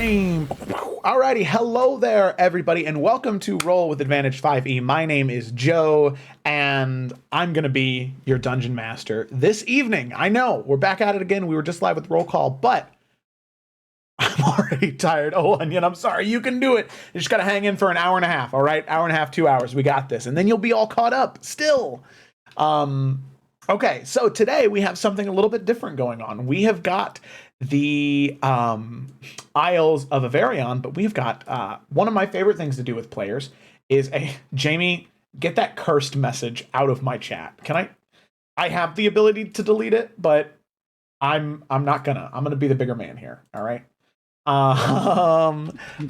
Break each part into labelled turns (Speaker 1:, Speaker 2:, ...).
Speaker 1: game. Alrighty, hello there, everybody, and welcome to Roll with Advantage 5e. My name is Joe, and I'm going to be your Dungeon Master this evening. I know, we're back at it again. We were just live with roll call, but I'm already tired. Oh, Onion, I'm sorry. You can do it. You just got to hang in for an hour and a half, all right? Hour and a half, 2 hours. We got this, and then you'll be all caught up still. Okay, so today we have something a little bit different going on. We have got the Isles of Avarion, but we've got one of my favorite things to do with players is Jamie, get that cursed message out of my chat. Can I have the ability to delete it, but I'm not gonna. I'm gonna be the bigger man here, all right?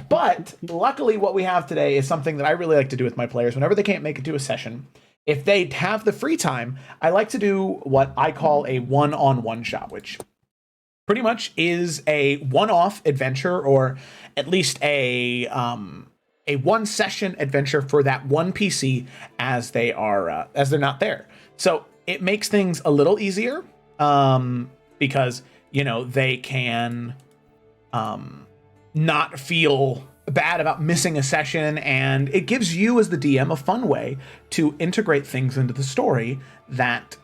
Speaker 1: But luckily what we have today is something that I really like to do with my players whenever they can't make it to a session. If they have the free time, I like to do what I call a one-on-one shot, which pretty much is a one-off adventure, or at least a one-session adventure for that one PC as they're not there. So it makes things a little easier because they can not feel bad about missing a session, and it gives you as the DM a fun way to integrate things into the story that,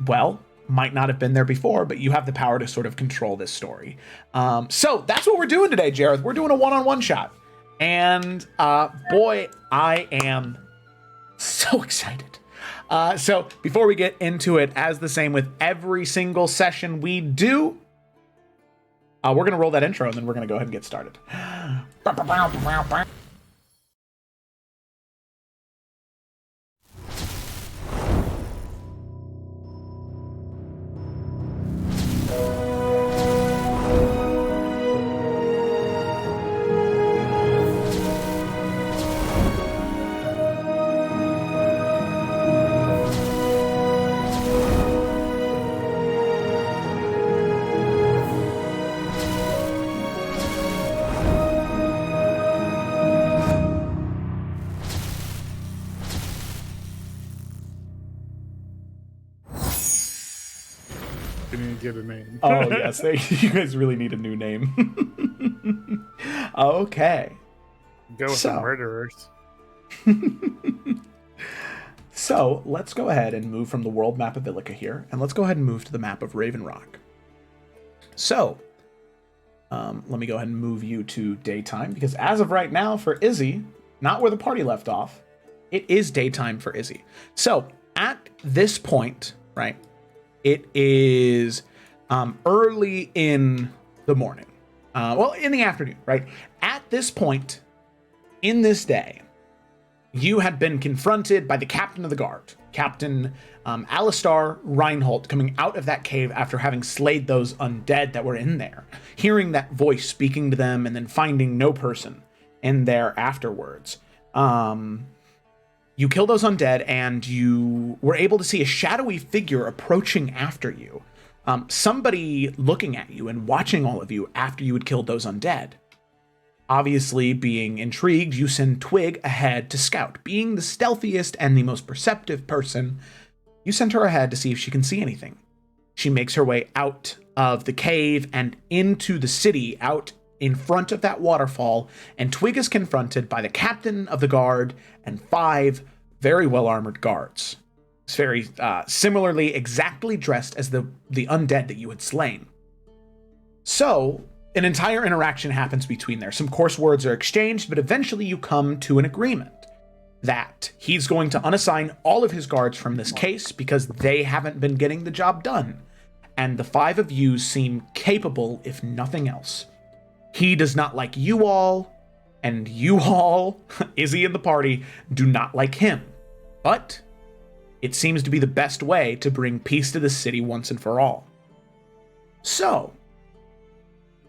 Speaker 1: well, might not have been there before, but you have the power to sort of control this story. So that's what we're doing today, Jareth. We're doing a one-on-one shot, and boy, I am so excited. So before we get into it, as the same with every single session we do, we're going to roll that intro, and then we're going to go ahead and get started.
Speaker 2: Get a name.
Speaker 1: Oh yes, you guys really need a new name. Okay.
Speaker 2: Go with the murderers.
Speaker 1: So let's go ahead and move from the world map of Illica here, and let's go ahead and move to the map of Raven Rock. So let me go ahead and move you to daytime, because as of right now for Izzy, not where the party left off, it is daytime for Izzy. So at this point, right, it is early in the morning. Well, in the afternoon, right? At this point in this day, you had been confronted by the captain of the guard, Captain Alistar Reinhold, coming out of that cave after having slayed those undead that were in there, hearing that voice speaking to them, and then finding no person in there afterwards. You killed those undead, and you were able to see a shadowy figure approaching after you. Somebody looking at you and watching all of you after you had killed those undead. Obviously, being intrigued, you send Twig ahead to scout. Being the stealthiest and the most perceptive person, you send her ahead to see if she can see anything. She makes her way out of the cave and into the city, out in front of that waterfall, and Twig is confronted by the captain of the guard and 5 very well-armored guards. It's very similarly exactly dressed as the undead that you had slain. So an entire interaction happens between there. Some coarse words are exchanged, but eventually you come to an agreement that he's going to unassign all of his guards from this case because they haven't been getting the job done. And the 5 of you seem capable, if nothing else. He does not like you all, and you all, Izzy and the party, do not like him. But it seems to be the best way to bring peace to the city once and for all. So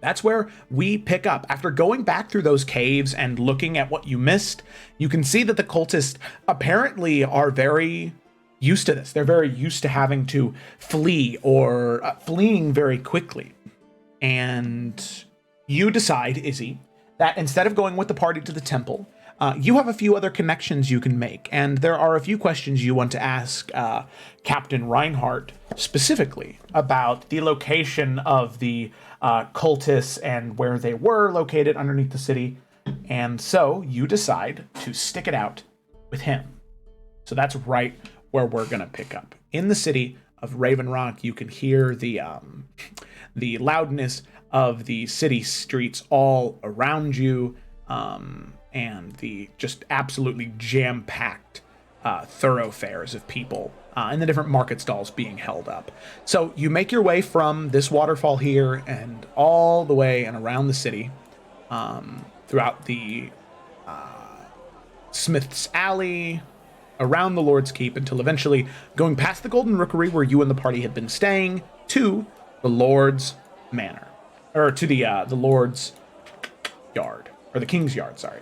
Speaker 1: that's where we pick up. After going back through those caves and looking at what you missed, you can see that the cultists apparently are very used to this. They're very used to having to flee or fleeing very quickly. And you decide, Izzy, that instead of going with the party to the temple, you have a few other connections you can make, and there are a few questions you want to ask Captain Reinhardt specifically about the location of the cultists and where they were located underneath the city. And so you decide to stick it out with him. So that's right where we're going to pick up. In the city of Raven Rock, you can hear the loudness of the city streets all around you, and the just absolutely jam-packed thoroughfares of people and the different market stalls being held up. So you make your way from this waterfall here and all the way and around the city, throughout the Smith's Alley, around the Lord's Keep, until eventually going past the Golden Rookery where you and the party had been staying to the Lord's Manor, or to the Lord's Yard, or the King's Yard, sorry.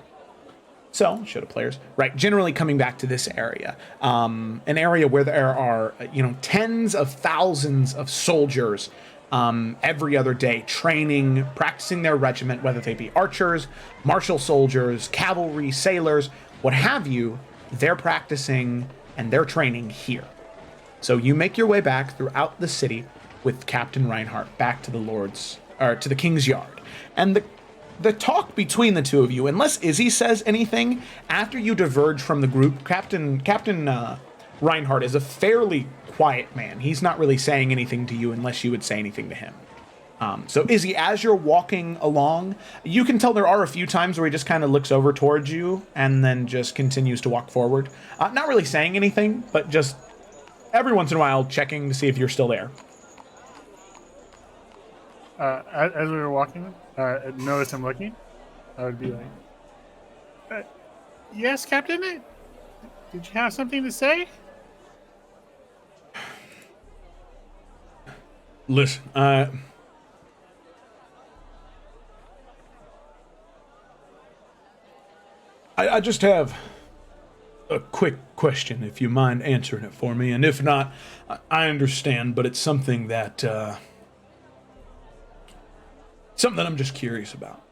Speaker 1: So, show to players, right, generally coming back to this area, an area where there are, tens of thousands of soldiers every other day, training, practicing their regiment, whether they be archers, martial soldiers, cavalry, sailors, what have you. They're practicing and they're training here. So you make your way back throughout the city with Captain Reinhardt back to to the King's Yard. And the talk between the two of you, unless Izzy says anything, after you diverge from the group, Captain Reinhardt is a fairly quiet man. He's not really saying anything to you unless you would say anything to him. So Izzy, as you're walking along, you can tell there are a few times where he just kind of looks over towards you and then just continues to walk forward. Not really saying anything, but just every once in a while checking to see if you're still there.
Speaker 2: As we were walking, notice him looking, I would be like, yes, Captain? Did you have something to say?
Speaker 1: Listen, I just have a quick question, if you mind answering it for me. And if not, I understand, but it's something that I'm just curious about.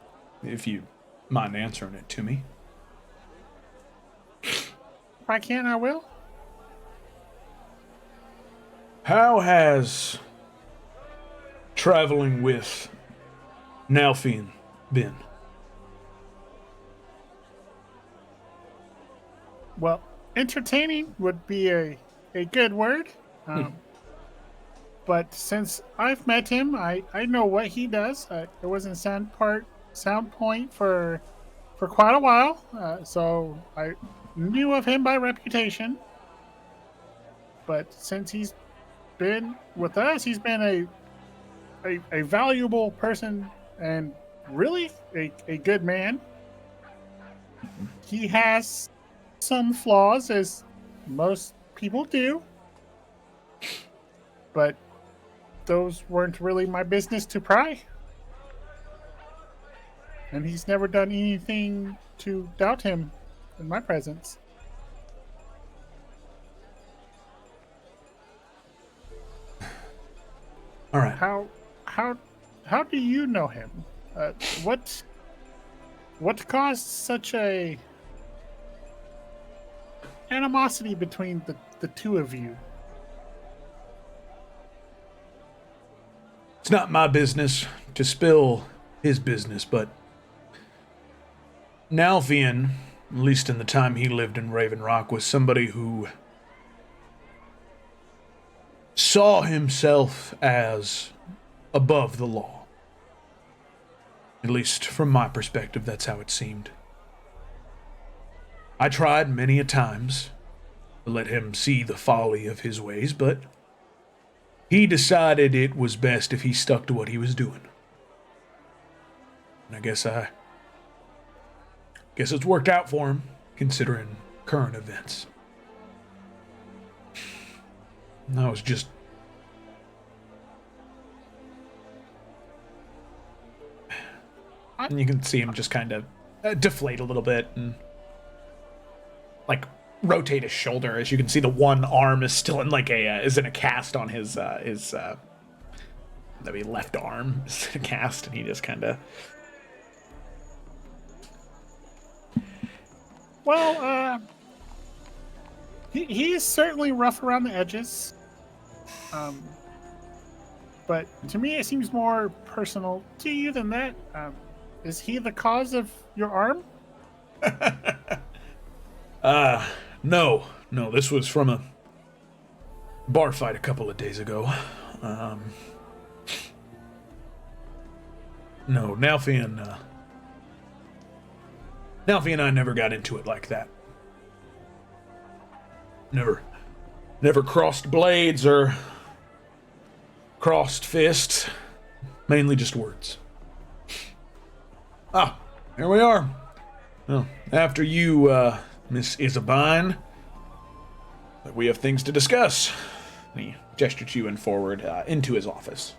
Speaker 1: If you mind answering it to me.
Speaker 2: If I can, I will.
Speaker 1: How has traveling with Nalfian been?
Speaker 2: Well, entertaining would be a good word. But since I've met him, I know what he does. I was in Sound Point for quite a while, so I knew of him by reputation. But since he's been with us, he's been a valuable person and really a good man. He has some flaws, as most people do, but those weren't really my business to pry. And he's never done anything to doubt him in my presence.
Speaker 1: All right.
Speaker 2: How do you know him? What caused such a animosity between the two of you?
Speaker 1: It's not my business to spill his business, but Nalfian, at least in the time he lived in Raven Rock, was somebody who saw himself as above the law. At least from my perspective, that's how it seemed. I tried many a times to let him see the folly of his ways, but he decided it was best if he stuck to what he was doing. And I guess it's worked out for him, considering current events. And I was just... And you can see him just kind of deflate a little bit and like rotate his shoulder. As you can see, the one arm is still in like is in a cast on his maybe left arm is in a cast, and he just kind of...
Speaker 2: Well, he is certainly rough around the edges. Um, but to me, it seems more personal to you than that. Is he the cause of your arm?
Speaker 3: No, no, this was from a bar fight a couple of days ago. No, Nalfi and I never got into it like that. Never crossed blades or crossed fists. Mainly just words. Ah, here we are. Well, after you, Miss Isabine, we have things to discuss. And he gestured to you and forward into his office.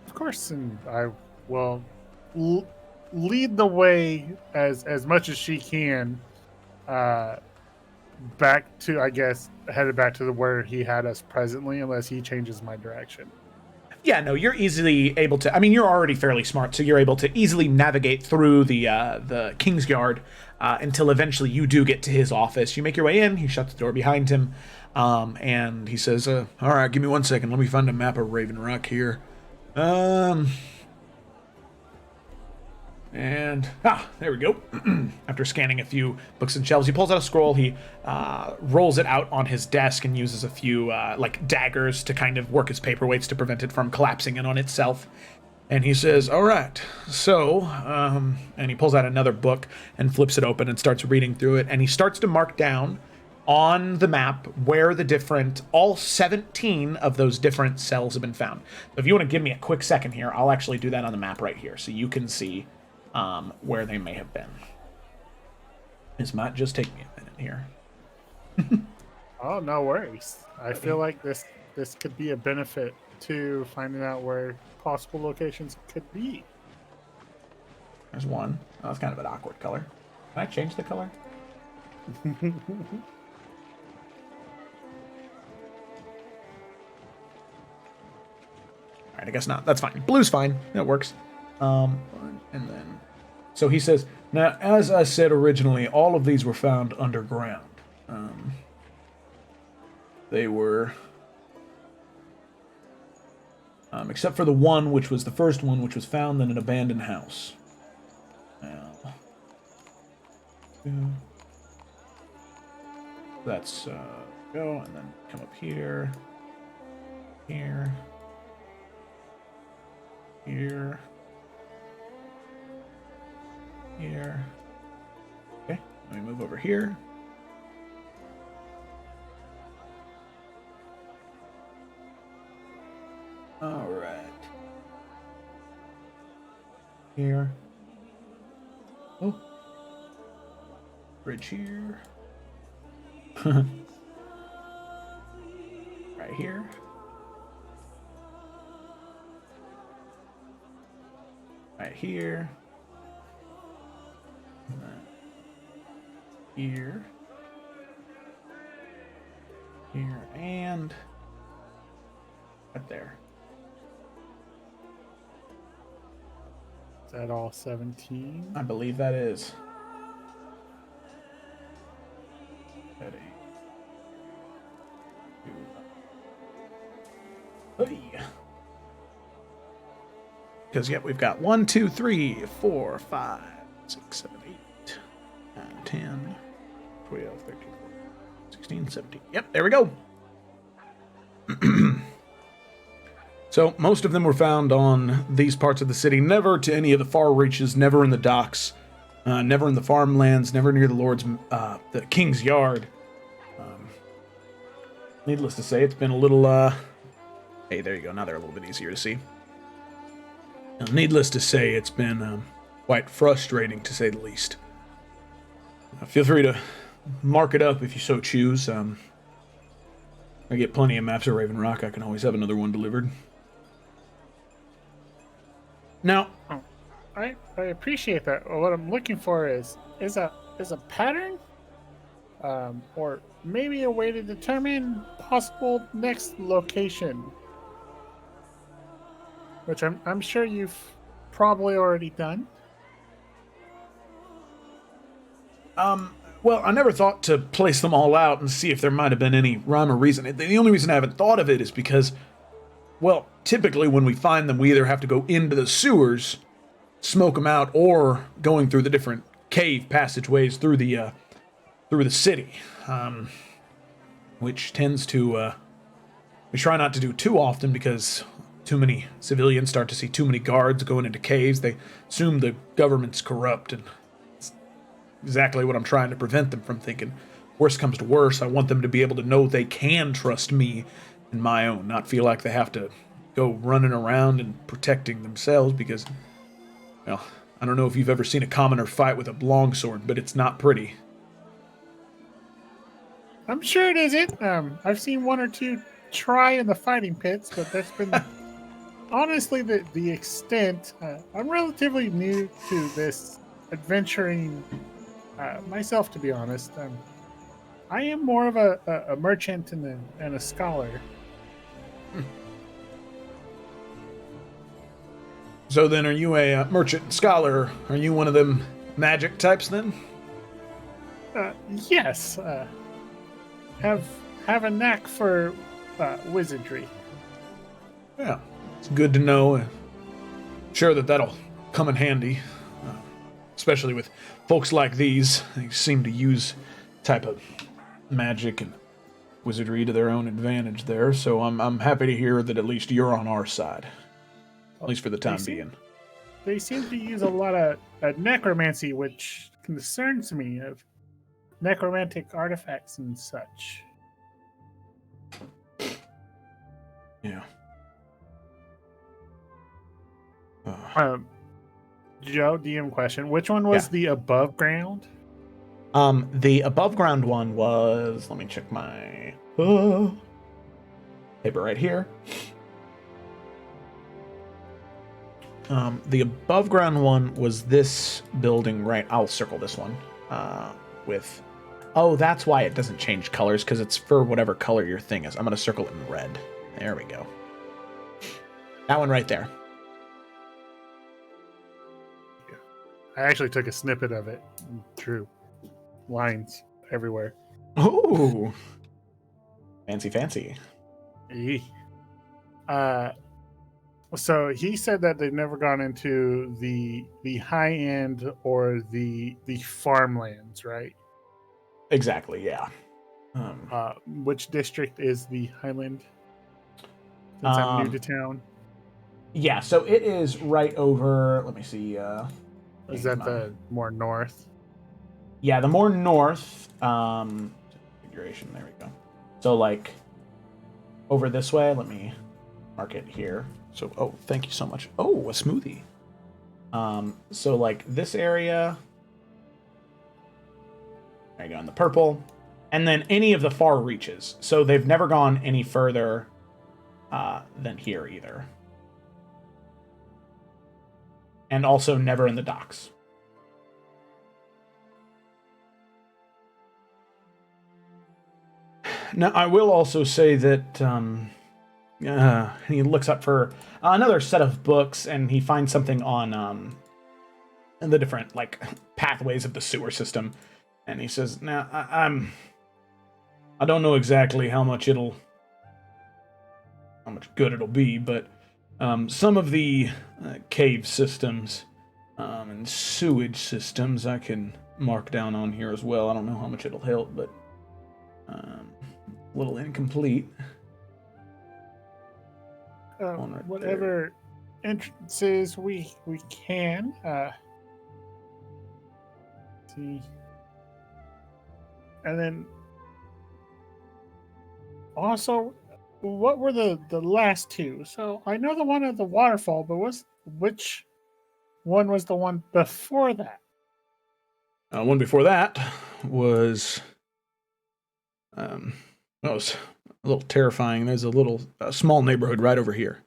Speaker 2: Of course, and I will lead the way as much as she can. Back to, I guess, headed back to where he had us presently, unless he changes my direction.
Speaker 1: Yeah, no, you're easily able to. I mean, you're already fairly smart, so you're able to easily navigate through the King's Yard until eventually you do get to his office. You make your way in. He shuts the door behind him, and he says, "All right, give me 1 second. Let me find a map of Raven Rock here." And, there we go. After scanning a few books and shelves, he pulls out a scroll, he rolls it out on his desk and uses a few, daggers to kind of work his paperweights to prevent it from collapsing in on itself. And he says, all right, so, and he pulls out another book and flips it open and starts reading through it, and he starts to mark down on the map where all 17 of those different cells have been found. So if you want to give me a quick second here, I'll actually do that on the map right here, so you can see where they may have been. This might just take me a minute here.
Speaker 2: Oh, no worries. I feel like this could be a benefit to finding out where possible locations could be.
Speaker 1: There's one. Oh, that's kind of an awkward color. Can I change the color? All right, I guess not. That's fine. Blue's fine. That works. And then... So he says, now, as I said originally, all of these were found underground. They were... except for the one, which was the first one, which was found in an abandoned house. Now... That's, go, and then come up here. Here. Here. Here. Okay, let me move over here. All right. Here. Oh. Bridge here. Right here. Right here. Here. Here and right there.
Speaker 2: Is that all 17?
Speaker 1: I believe that is. Ready. Because, yep, we've got 1, 2, 3, 4, 5, 6, 7, 8, 9, 10, 12, 13, 14, 16, 17. Yep, there we go. So, most of them were found on these parts of the city, never to any of the far reaches, never in the docks, never in the farmlands, never near the King's Yard. Needless to say, it's been a little, hey, there you go, now they're a little bit easier to see. Needless to say, it's been quite frustrating, to say the least. Feel free to mark it up if you so choose. I get plenty of maps of Raven Rock. I can always have another one delivered. Now,
Speaker 2: I appreciate that. What I'm looking for is a pattern, or maybe a way to determine possible next location. Which I'm sure you've probably already done.
Speaker 3: Well, I never thought to place them all out and see if there might have been any rhyme or reason. The only reason I haven't thought of it is because, well, typically when we find them, we either have to go into the sewers, smoke them out, or going through the different cave passageways through the city, which tends to we try not to do too often because too many civilians start to see too many guards going into caves. They assume the government's corrupt, and exactly what I'm trying to prevent them from thinking. Worst comes to worst, I want them to be able to know they can trust me and my own, not feel like they have to go running around and protecting themselves because, well, I don't know if you've ever seen a commoner fight with a longsword, but it's not pretty.
Speaker 2: I'm sure it isn't. I've seen one or two try in the fighting pits, but that's been honestly the extent. I'm relatively new to this adventuring myself, to be honest. I am more of a merchant and a scholar.
Speaker 3: So then, are you a merchant scholar? Are you one of them magic types then?
Speaker 2: Yes, have a knack for wizardry.
Speaker 3: Yeah, it's good to know. Sure that'll come in handy, especially with folks like these. They seem to use type of magic and wizardry to their own advantage there. So I'm happy to hear that at least you're on our side, at least for the time being.
Speaker 2: They seem to use a lot of necromancy, which concerns me, of necromantic artifacts and such.
Speaker 3: Yeah.
Speaker 2: Joe, DM question. Which one was the above ground?
Speaker 1: The above ground one was, let me check my paper right here. The above ground one was this building, right? I'll circle this one oh, that's why it doesn't change colors, because it's for whatever color your thing is. I'm going to circle it in red. There we go. That one right there.
Speaker 2: Yeah. I actually took a snippet of it. True. Lines everywhere.
Speaker 1: Oh, fancy.
Speaker 2: So he said that they've never gone into the high end or the farmlands, right?
Speaker 1: Exactly, yeah.
Speaker 2: Which district is the Highland? Since I'm new to town.
Speaker 1: Yeah, so it is right over. Let me see.
Speaker 2: Is that the more north?
Speaker 1: Yeah, the more north. Configuration. There we go. So like over this way. Let me mark it here. So oh, thank you so much. Oh, a smoothie. So like this area. There you go, in the purple. And then any of the far reaches. So they've never gone any further than here either. And also never in the docks. Now, I will also say that he looks up for another set of books, and he finds something on the different like pathways of the sewer system. And he says, "Now, I don't know exactly how much good it'll be, but some of the cave systems and sewage systems I can mark down on here as well. I don't know how much it'll help, but a little incomplete. Right
Speaker 2: whatever there. Entrances we can see, and then also, what were the last two? So I know the one at the waterfall, but which one was the one before that?
Speaker 3: One before that was it was a little terrifying. There's a small neighborhood right over here.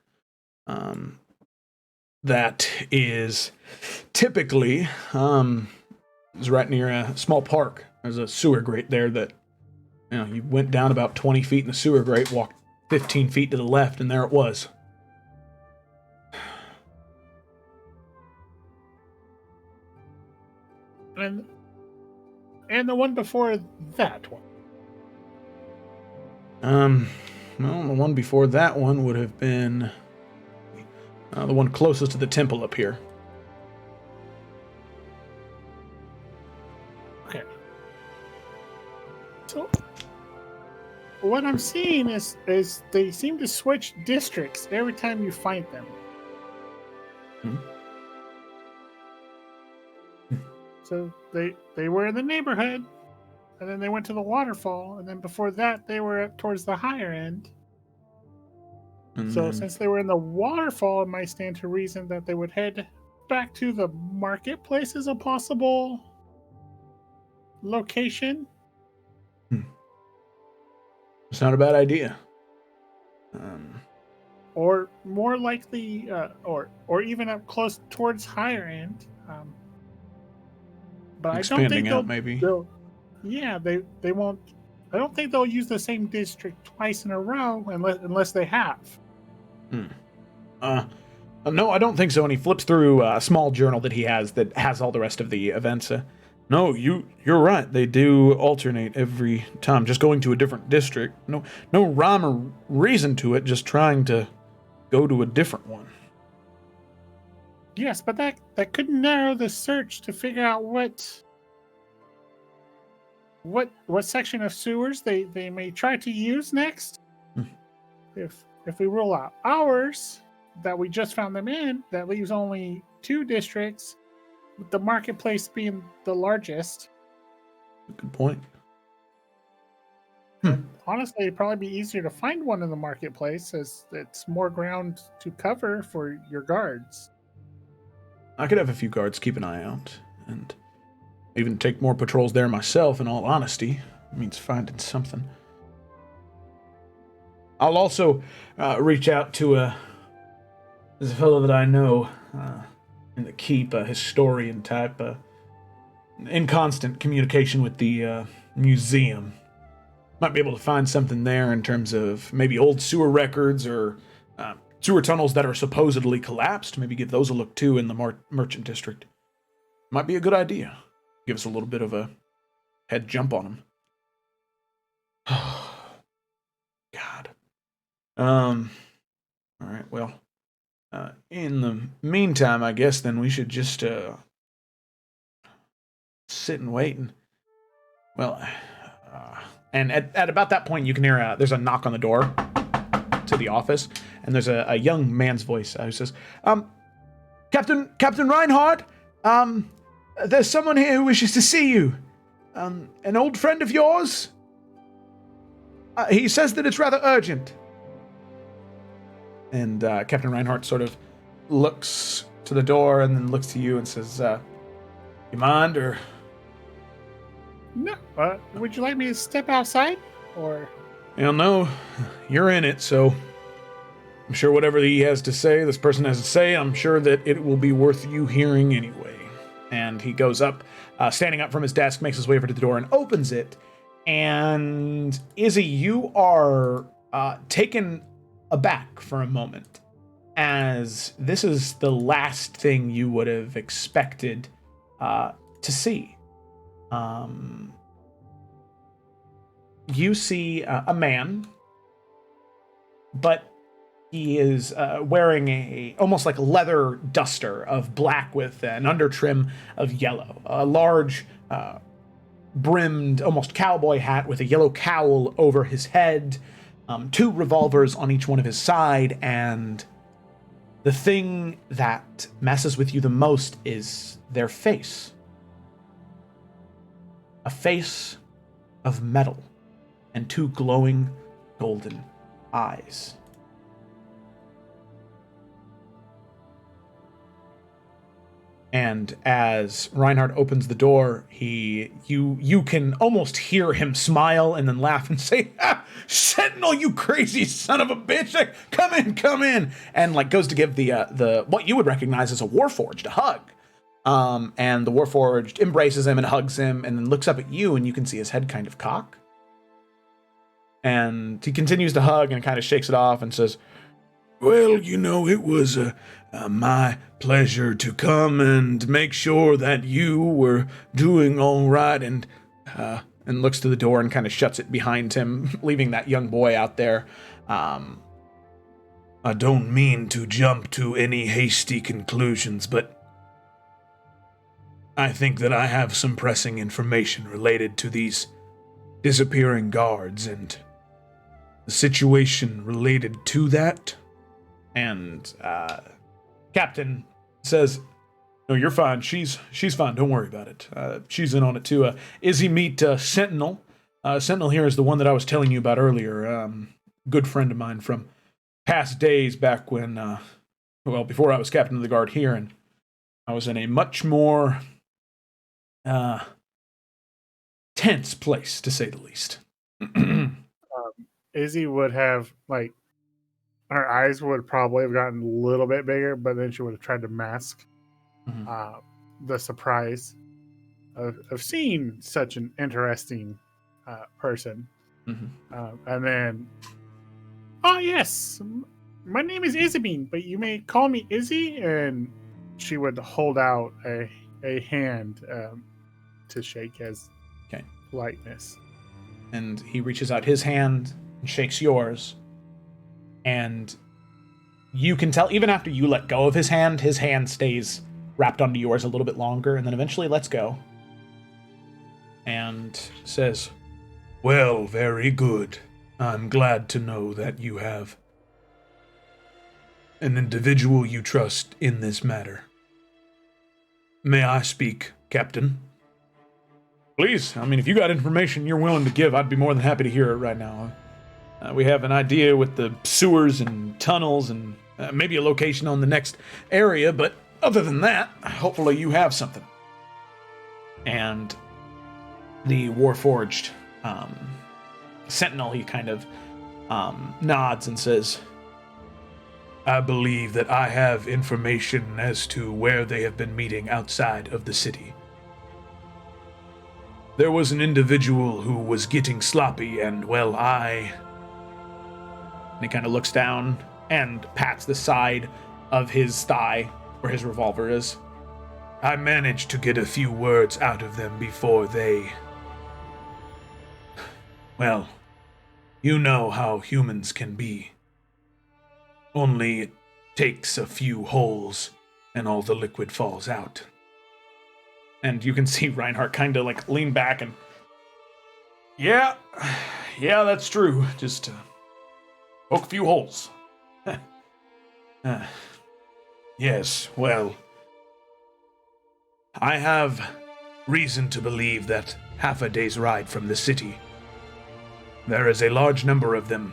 Speaker 3: That is typically is right near a small park. There's a sewer grate there that you went down about 20 feet in the sewer grate, walked 15 feet to the left, and there it was.
Speaker 2: And And the one before that one.
Speaker 3: Well, the one before that one would have been the one closest to the temple up here.
Speaker 2: Okay. So what I'm seeing is they seem to switch districts every time you find them. So they were in the neighborhood, and then they went to the waterfall, and then before that they were towards the higher end. So since they were in the waterfall, it might stand to reason that they would head back to the marketplace as a possible location.
Speaker 3: It's not a bad idea.
Speaker 2: Or more likely, or even up close towards higher end. But
Speaker 3: Expanding
Speaker 2: I don't think
Speaker 3: out, maybe.
Speaker 2: They won't. I don't think they'll use the same district twice in a row unless they have.
Speaker 3: No, I don't think so. And he flips through a small journal that he has that has all the rest of the events. No, you're right. They do alternate every time, just going to a different district. No rhyme or reason to it. Just trying to go to a different one.
Speaker 2: Yes, but that could narrow the search to figure out what section of sewers they may try to use next. If we rule out ours that we just found them in, that leaves only 2 districts, with the marketplace being the largest.
Speaker 3: Good point.
Speaker 2: Honestly, it'd probably be easier to find one in the marketplace, as it's more ground to cover for your guards.
Speaker 3: I could have a few guards keep an eye out, and even take more patrols there myself, in all honesty. It means finding something. I'll also reach out to there's a fellow that I know in the keep, a historian type, in constant communication with the museum. Might be able to find something there in terms of maybe old sewer records or sewer tunnels that are supposedly collapsed. Maybe give those a look too in the merchant district. Might be a good idea. Give us a little bit of a head jump on them. God. All right, well, in the meantime, I guess then we should just sit and wait. And well, and at about that point, you can hear there's a knock on the door to the office, and there's a young man's voice who says, Captain Reinhardt, there's someone here who wishes to see you. An old friend of yours? He says that it's rather urgent. And Captain Reinhardt sort of looks to the door and then looks to you and says, you mind, or...
Speaker 2: No. Would you like me to step outside, or...
Speaker 3: Well, no. You're in it, so... I'm sure whatever he has to say, this person has to say, I'm sure that it will be worth you hearing anyway. And he goes up, standing up from his desk, makes his way over to the door and opens it. And Izzy, you are taken aback for a moment, as this is the last thing you would have expected to see. You see a man, but he is wearing almost like a leather duster of black with an undertrim of yellow, a large brimmed, almost cowboy hat with a yellow cowl over his head, 2 revolvers on each one of his side, and the thing that messes with you the most is their face. A face of metal and 2 glowing golden eyes. And as Reinhardt opens the door, you can almost hear him smile and then laugh and say, Sentinel, you crazy son of a bitch! Come in! And goes to give the what you would recognize as a Warforged a hug. And the Warforged embraces him and hugs him and then looks up at you, and you can see his head kind of cock. And he continues to hug and kind of shakes it off and says, well, it was my pleasure to come and make sure that you were doing all right. And
Speaker 1: and looks to the door and kind of shuts it behind him, leaving that young boy out there.
Speaker 4: I don't mean to jump to any hasty conclusions, but I think that I have some pressing information related to these disappearing guards and the situation related to that.
Speaker 1: And Captain says, "No, you're fine. She's fine. Don't worry about it. She's in on it too." Izzy, meet Sentinel. Sentinel here is the one that I was telling you about earlier. Good friend of mine from past days back when, before I was captain of the guard here, and I was in a much more tense place, to say the least.
Speaker 2: Izzy would have, like, her eyes would probably have gotten a little bit bigger, but then she would have tried to mask the surprise of seeing such an interesting person. And then, "Oh, yes, my name is Isabine, but you may call me Izzy." And she would hold out a hand to shake as politeness.
Speaker 1: And he reaches out his hand and shakes yours. And you can tell, even after you let go of his hand stays wrapped onto yours a little bit longer, and then eventually lets go. And says,
Speaker 4: "Well, very good. I'm glad to know that you have an individual you trust in this matter. May I speak, Captain?"
Speaker 1: "Please. I mean, if you got information you're willing to give, I'd be more than happy to hear it right now. We have an idea with the sewers and tunnels and maybe a location on the next area, but other than that, hopefully you have something." And the Warforged Sentinel, he kind of nods and says,
Speaker 4: "I believe that I have information as to where they have been meeting outside of the city. There was an individual who was getting sloppy, and, well,
Speaker 1: And he kind of looks down and pats the side of his thigh where his revolver is.
Speaker 4: I managed to get a few words out of them before they... Well, you know how humans can be. Only it takes a few holes, and all the liquid falls out."
Speaker 1: And you can see Reinhardt kind of like lean back and, yeah, that's true. Just poke a few holes.
Speaker 4: Yes, well, I have reason to believe that half a day's ride from the city, there is a large number of them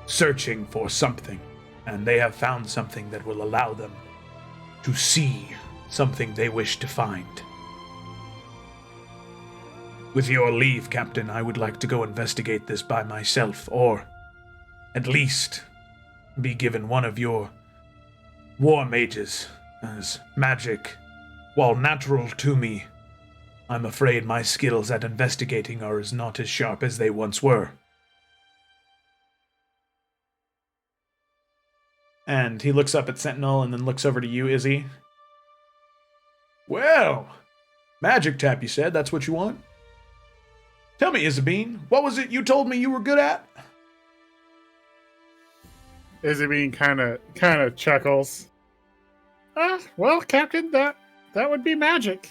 Speaker 4: searching for something, and they have found something that will allow them to see something they wish to find. With your leave, Captain, I would like to go investigate this by myself, or at least be given one of your war mages, as magic, while natural to me, I'm afraid my skills at investigating are not as sharp as they once were."
Speaker 1: And he looks up at Sentinel and then looks over to you, Izzy. "Well, magic tap, you said? That's what you want? Tell me, Isabine, what was it you told me you were good at?"
Speaker 2: Isabine kind of chuckles. "Well, Captain, that would be magic."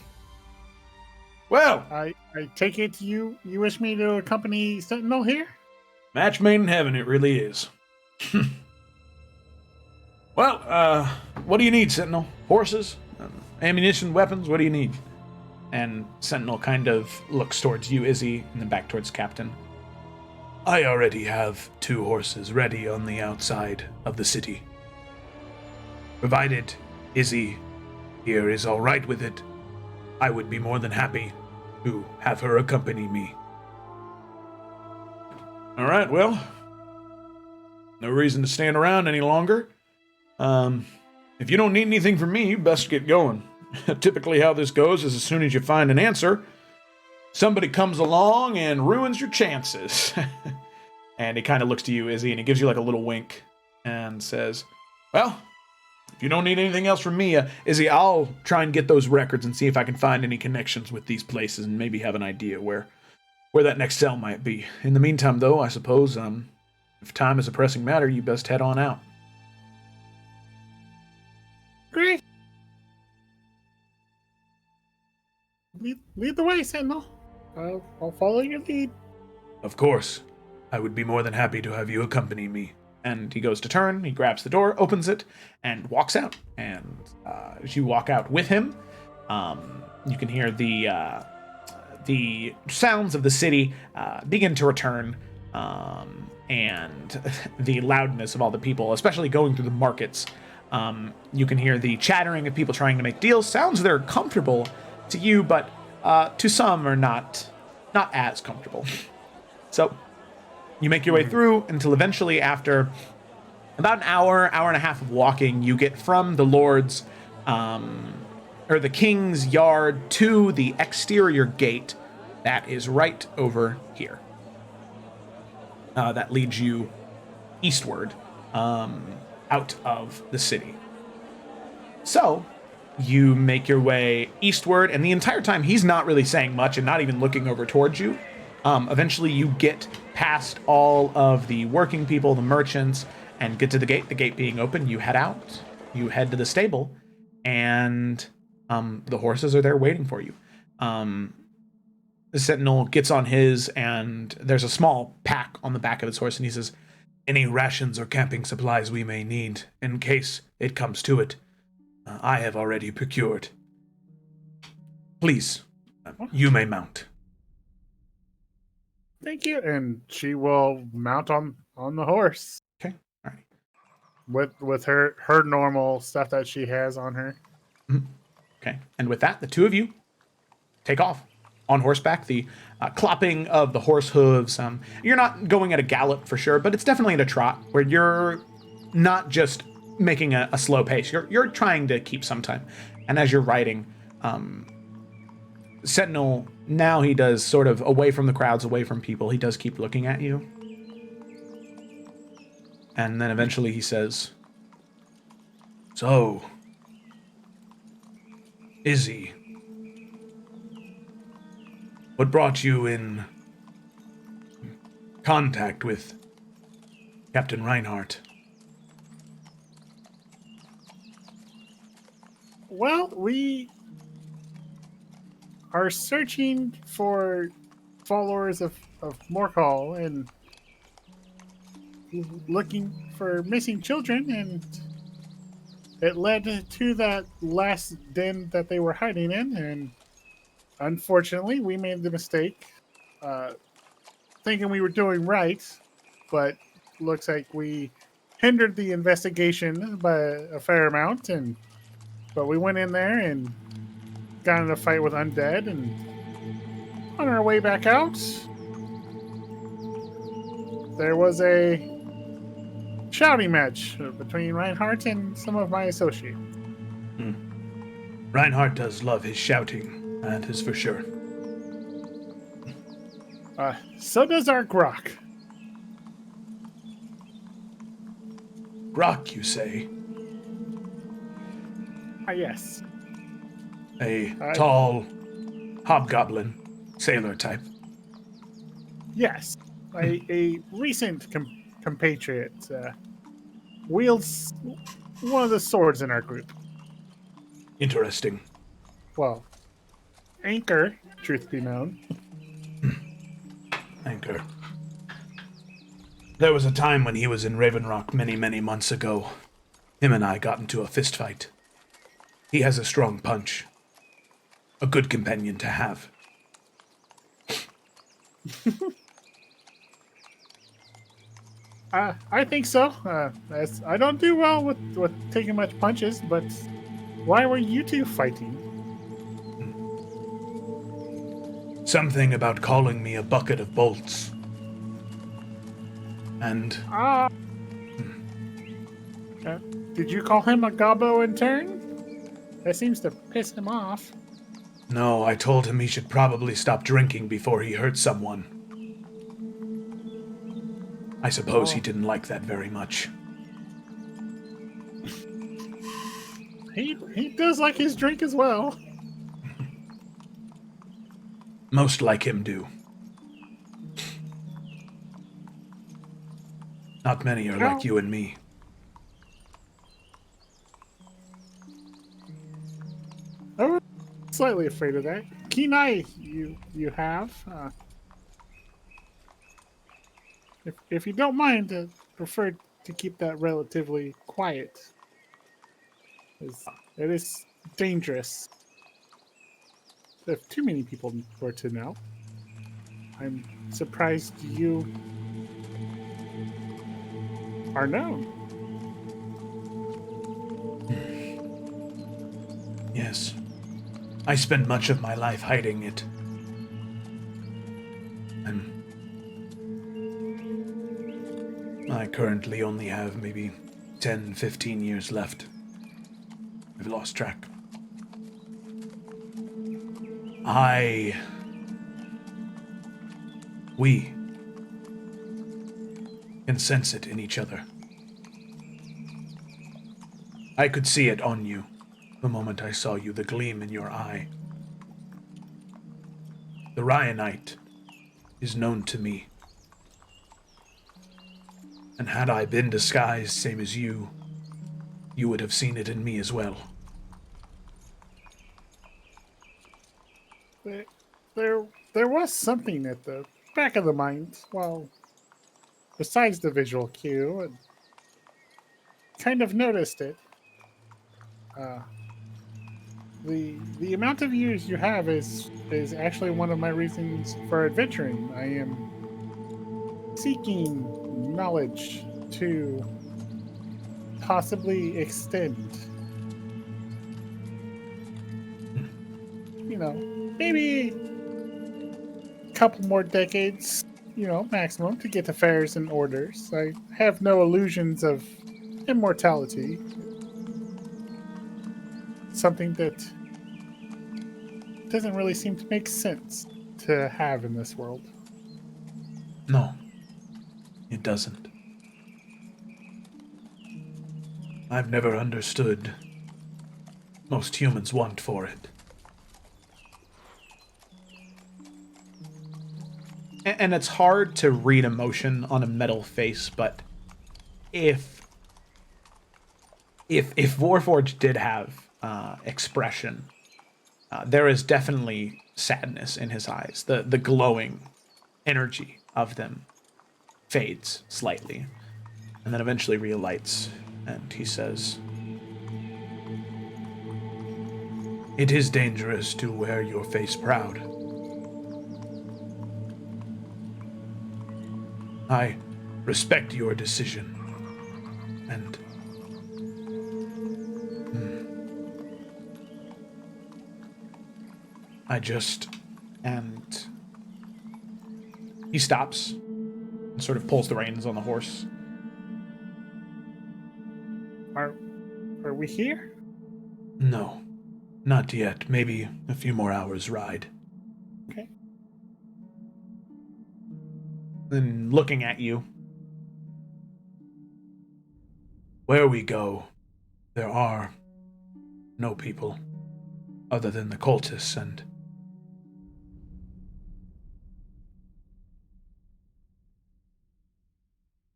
Speaker 1: "Well,
Speaker 2: I take it you wish me to accompany Sentinel here?"
Speaker 1: "Match made in heaven, it really is." "Well, what do you need, Sentinel? Horses? Ammunition? Weapons? What do you need?" And Sentinel kind of looks towards you, Izzy, and then back towards Captain.
Speaker 4: "I already have 2 horses ready on the outside of the city. Provided Izzy here is all right with it, I would be more than happy to have her accompany me."
Speaker 1: "All right, well, no reason to stand around any longer. If you don't need anything from me, you best get going. Typically how this goes is as soon as you find an answer, somebody comes along and ruins your chances." And he kind of looks to you, Izzy, and he gives you like a little wink and says, "Well, if you don't need anything else from me, Izzy, I'll try and get those records and see if I can find any connections with these places and maybe have an idea where
Speaker 3: where that next cell might be. In the meantime, though, I suppose, if time is a pressing matter, you best head on out.
Speaker 2: Great. Lead the way, Sentinel. I'll follow your lead.
Speaker 3: Of course. I would be more than happy to have you accompany me.
Speaker 1: And he goes to turn, he grabs the door, opens it, and walks out. And as you walk out with him, you can hear the sounds of the city begin to return, and the loudness of all the people, especially going through the markets. You can hear the chattering of people trying to make deals. Sounds they're comfortable to you, but to some are not as comfortable. So you make your way through until eventually, after about an hour and a half of walking, you get from the Lord's, or the King's yard to the exterior gate that is right over here. That leads you eastward, out of the city. So you make your way eastward, and the entire time he's not really saying much and not even looking over towards you. Eventually you get past all of the working people, the merchants, and get to the gate being open. You head out, you head to the stable, and the horses are there waiting for you. The sentinel gets on his, and there's a small pack on the back of his horse, and he says,
Speaker 4: "Any rations or camping supplies we may need, in case it comes to it, I have already procured. Please, you may mount."
Speaker 2: Thank you. And she will mount on the horse.
Speaker 1: okay, all right.
Speaker 2: With her normal stuff that she has on her.
Speaker 1: Okay, and with that, the two of you take off on horseback. The clopping of the horse hooves. You're not going at a gallop for sure, but it's definitely at a trot where you're not just making a slow pace. You're trying to keep some time. And as you're riding, Sentinel, now he does sort of away from the crowds, away from people. He does keep looking at you. And then eventually he says,
Speaker 4: "So, Izzy, what brought you in contact with Captain Reinhardt?"
Speaker 2: Well, we are searching for followers of Morcall and looking for missing children, and it led to that last den that they were hiding in, and unfortunately we made the mistake thinking we were doing right, but looks like we hindered the investigation by a fair amount, but we went in there and got in a fight with undead, and on our way back out, there was a shouting match between Reinhardt and some of my associates.
Speaker 4: Reinhardt does love his shouting, that is for sure.
Speaker 2: So does our Grok.
Speaker 4: Grok, you say?
Speaker 2: Yes.
Speaker 4: A tall hobgoblin sailor type.
Speaker 2: Yes. A recent compatriot wields one of the swords in our group.
Speaker 4: Interesting.
Speaker 2: Well, Anchor, truth be known.
Speaker 4: Anchor. There was a time when he was in Raven Rock many, many months ago. Him and I got into a fist fight. He has a strong punch. A good companion to have.
Speaker 2: I think so. I don't do well with taking much punches, but why were you two fighting?
Speaker 4: Something about calling me a bucket of bolts. And
Speaker 2: Did you call him a gobbo in turn? That seems to piss him off.
Speaker 4: no, I told him he should probably stop drinking before he hurt someone. I suppose he didn't like that very much.
Speaker 2: He does like his drink as well.
Speaker 4: Most like him do. Not many are like you and me.
Speaker 2: I was slightly afraid of that. Keen eye you have. If you don't mind, prefer to keep that relatively quiet. It is dangerous. If too many people were to know, I'm surprised you are known.
Speaker 4: Yes. I spend much of my life hiding it. And I currently only have maybe 10, 15 years left. I've lost track. We can sense it in each other. I could see it on you the moment I saw you, the gleam in your eye. The Ryanite is known to me. And had I been disguised, same as you would have seen it in me as well.
Speaker 2: There, there was something at the back of the mind. Well, besides the visual cue, and kind of noticed it. Uh, the amount of years you have is actually one of my reasons for adventuring. I am seeking knowledge to possibly extend. You know, maybe a couple more decades. Maximum to get affairs in orders. I have no illusions of immortality. Something that doesn't really seem to make sense to have in this world.
Speaker 4: No, it doesn't. I've never understood most humans' want for it.
Speaker 1: And it's hard to read emotion on a metal face, but if Warforged did have expression, there is definitely sadness in his eyes. The glowing energy of them fades slightly, and then eventually relights, and he says,
Speaker 4: It is dangerous to wear your face proud. I respect your decision, and I just...
Speaker 1: and he stops and sort of pulls the reins on the horse.
Speaker 2: Are we here?
Speaker 4: No, not yet. Maybe a few more hours' ride.
Speaker 2: Okay.
Speaker 1: Then looking at you,
Speaker 4: Where we go, there are no people other than the cultists, and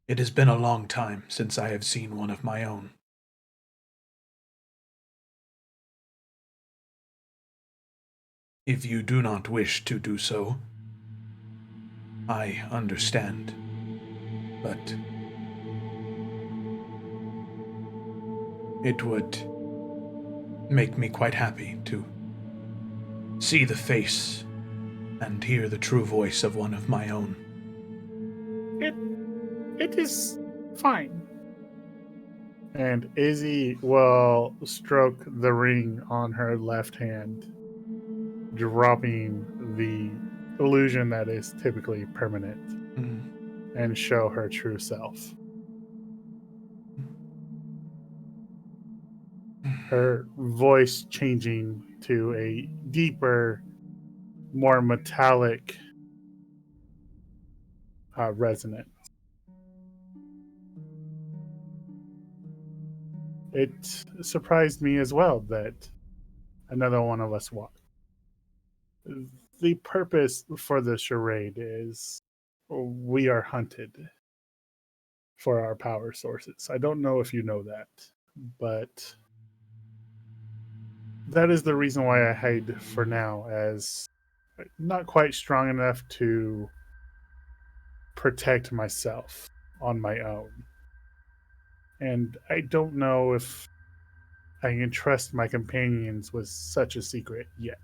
Speaker 4: it has been a long time since I have seen one of my own. If you do not wish to do so, I understand. But it would make me quite happy to see the face and hear the true voice of one of my own.
Speaker 2: It is fine. And Izzy will stroke the ring on her left hand, dropping the illusion that is typically permanent, and show her true self. Her voice changing to a deeper, more metallic resonance. It surprised me as well that another one of us walked. The purpose for the charade is we are hunted for our power sources. I don't know if you know that, but that is the reason why I hide for now, as not quite strong enough to protect myself on my own. And I don't know if I can trust my companions with such a secret yet.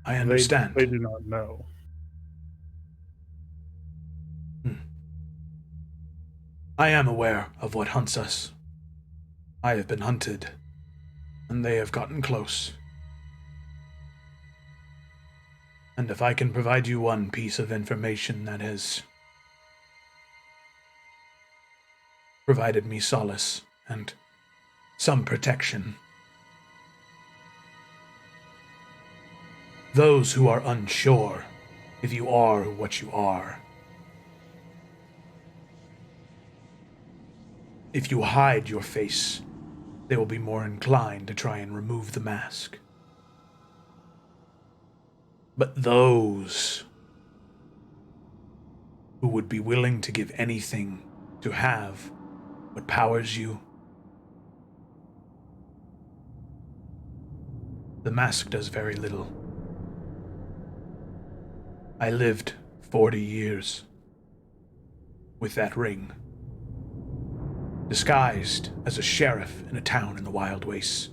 Speaker 4: I understand.
Speaker 2: They do not know.
Speaker 4: I am aware of what hunts us. I have been hunted, and they have gotten close. And if I can provide you one piece of information that has provided me solace and some protection, those who are unsure if you are what you are, if you hide your face, they will be more inclined to try and remove the mask. But those who would be willing to give anything to have what powers you, the mask does very little. I lived 40 years with that ring, disguised as a sheriff in a town in the Wild Wastes.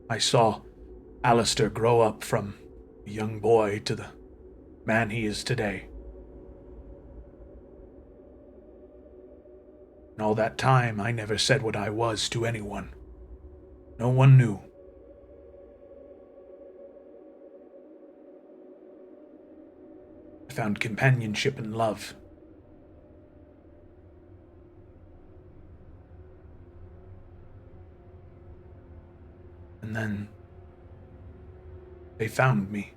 Speaker 4: I saw Alistair grow up from a young boy to the man he is today. And all that time, I never said what I was to anyone. No one knew. I found companionship and love. And then they found me.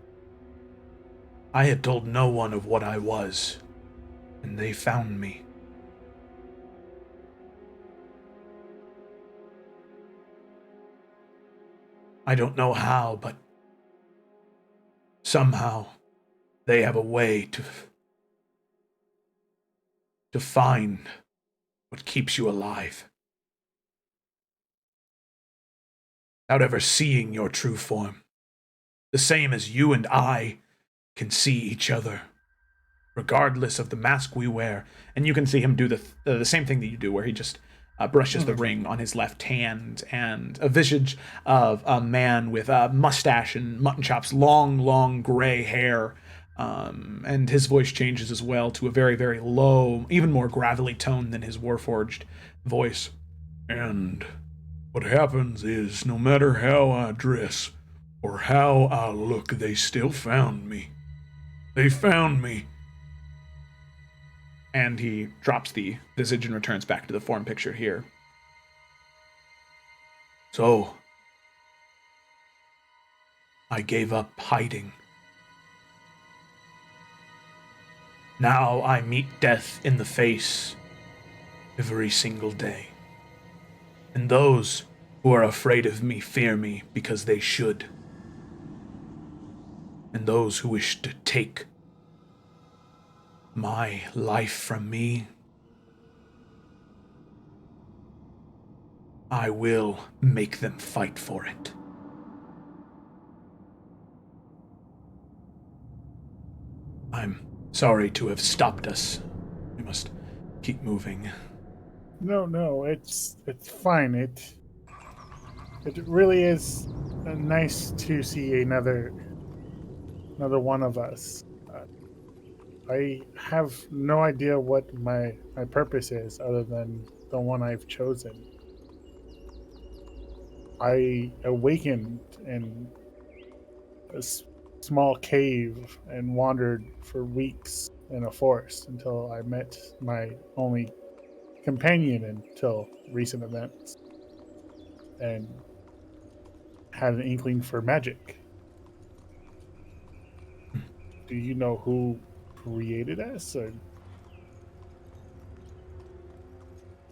Speaker 4: I had told no one of what I was, and they found me. I don't know how, but somehow they have a way to find what keeps you alive, without ever seeing your true form. The same as you and I can see each other, regardless of the mask we wear. And you can see him do the same thing that you do, where he just brushes the ring on his left hand, and a visage of a man with a mustache and mutton chops, long gray hair. And his voice changes as well to a very, very low, even more gravelly tone than his warforged voice. And what happens is, no matter how I dress or how I look, they still found me. They found me.
Speaker 1: And he drops the visage and returns back to the form picture here.
Speaker 4: So, I gave up hiding. Now I meet death in the face every single day. And those who are afraid of me fear me because they should. And those who wish to take my life from me, I will make them fight for it. I'm sorry to have stopped us. We must keep moving.
Speaker 2: No, it's fine. It really is nice to see another one of us. I have no idea what my purpose is other than the one I've chosen. I awakened in a small cave and wandered for weeks in a forest until I met my only companion until recent events, and had an inkling for magic. Do you know who created us? Or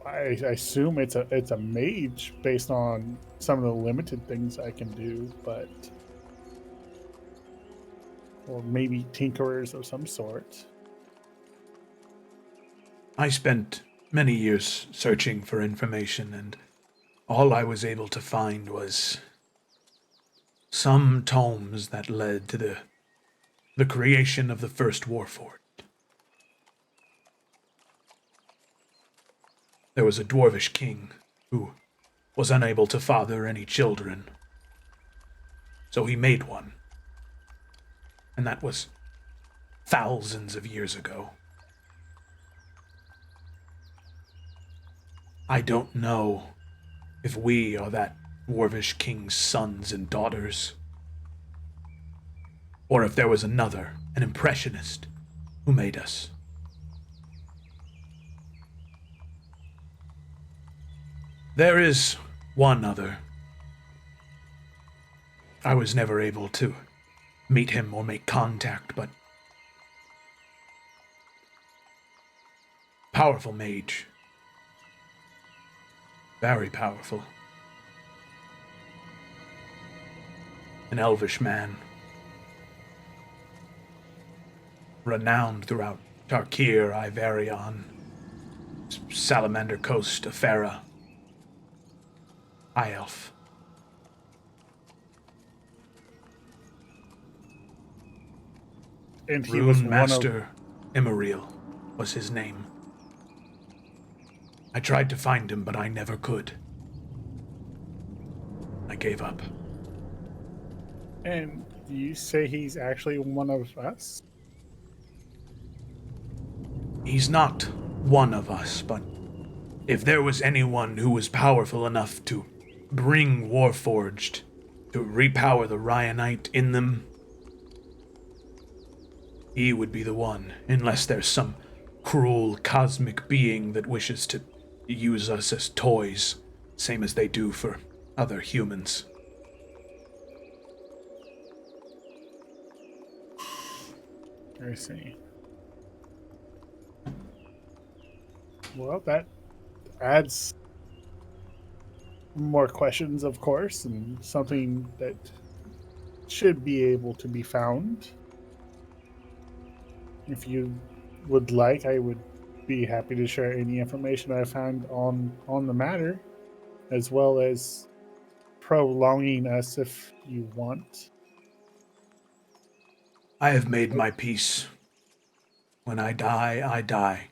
Speaker 2: I assume it's a mage based on some of the limited things I can do, but or maybe tinkerers of some sort.
Speaker 4: I spent many years searching for information, and all I was able to find was some tomes that led to the creation of the first Warforged. There was a dwarvish king who was unable to father any children, so he made one. And that was thousands of years ago. I don't know if we are that dwarvish king's sons and daughters, or if there was another, an impressionist, who made us. There is one other. I was never able to meet him or make contact, but powerful mage. Very powerful. An elvish man. Renowned throughout Tarkir, Iverion, Salamander Coast, Efera. High elf.
Speaker 2: And he was
Speaker 4: Rune Master Imariel was his name. I tried to find him, but I never could. I gave up.
Speaker 2: And you say he's actually one of us?
Speaker 4: He's not one of us, but if there was anyone who was powerful enough to bring Warforged to repower the Ryanite in them, he would be the one, unless there's some cruel cosmic being that wishes to use us as toys, same as they do for other humans.
Speaker 2: I see. Well, that adds more questions, of course, and something that should be able to be found. If you would like, I would be happy to share any information I found on the matter, as well as prolonging us if you want.
Speaker 4: I have made my peace. When I die, I die.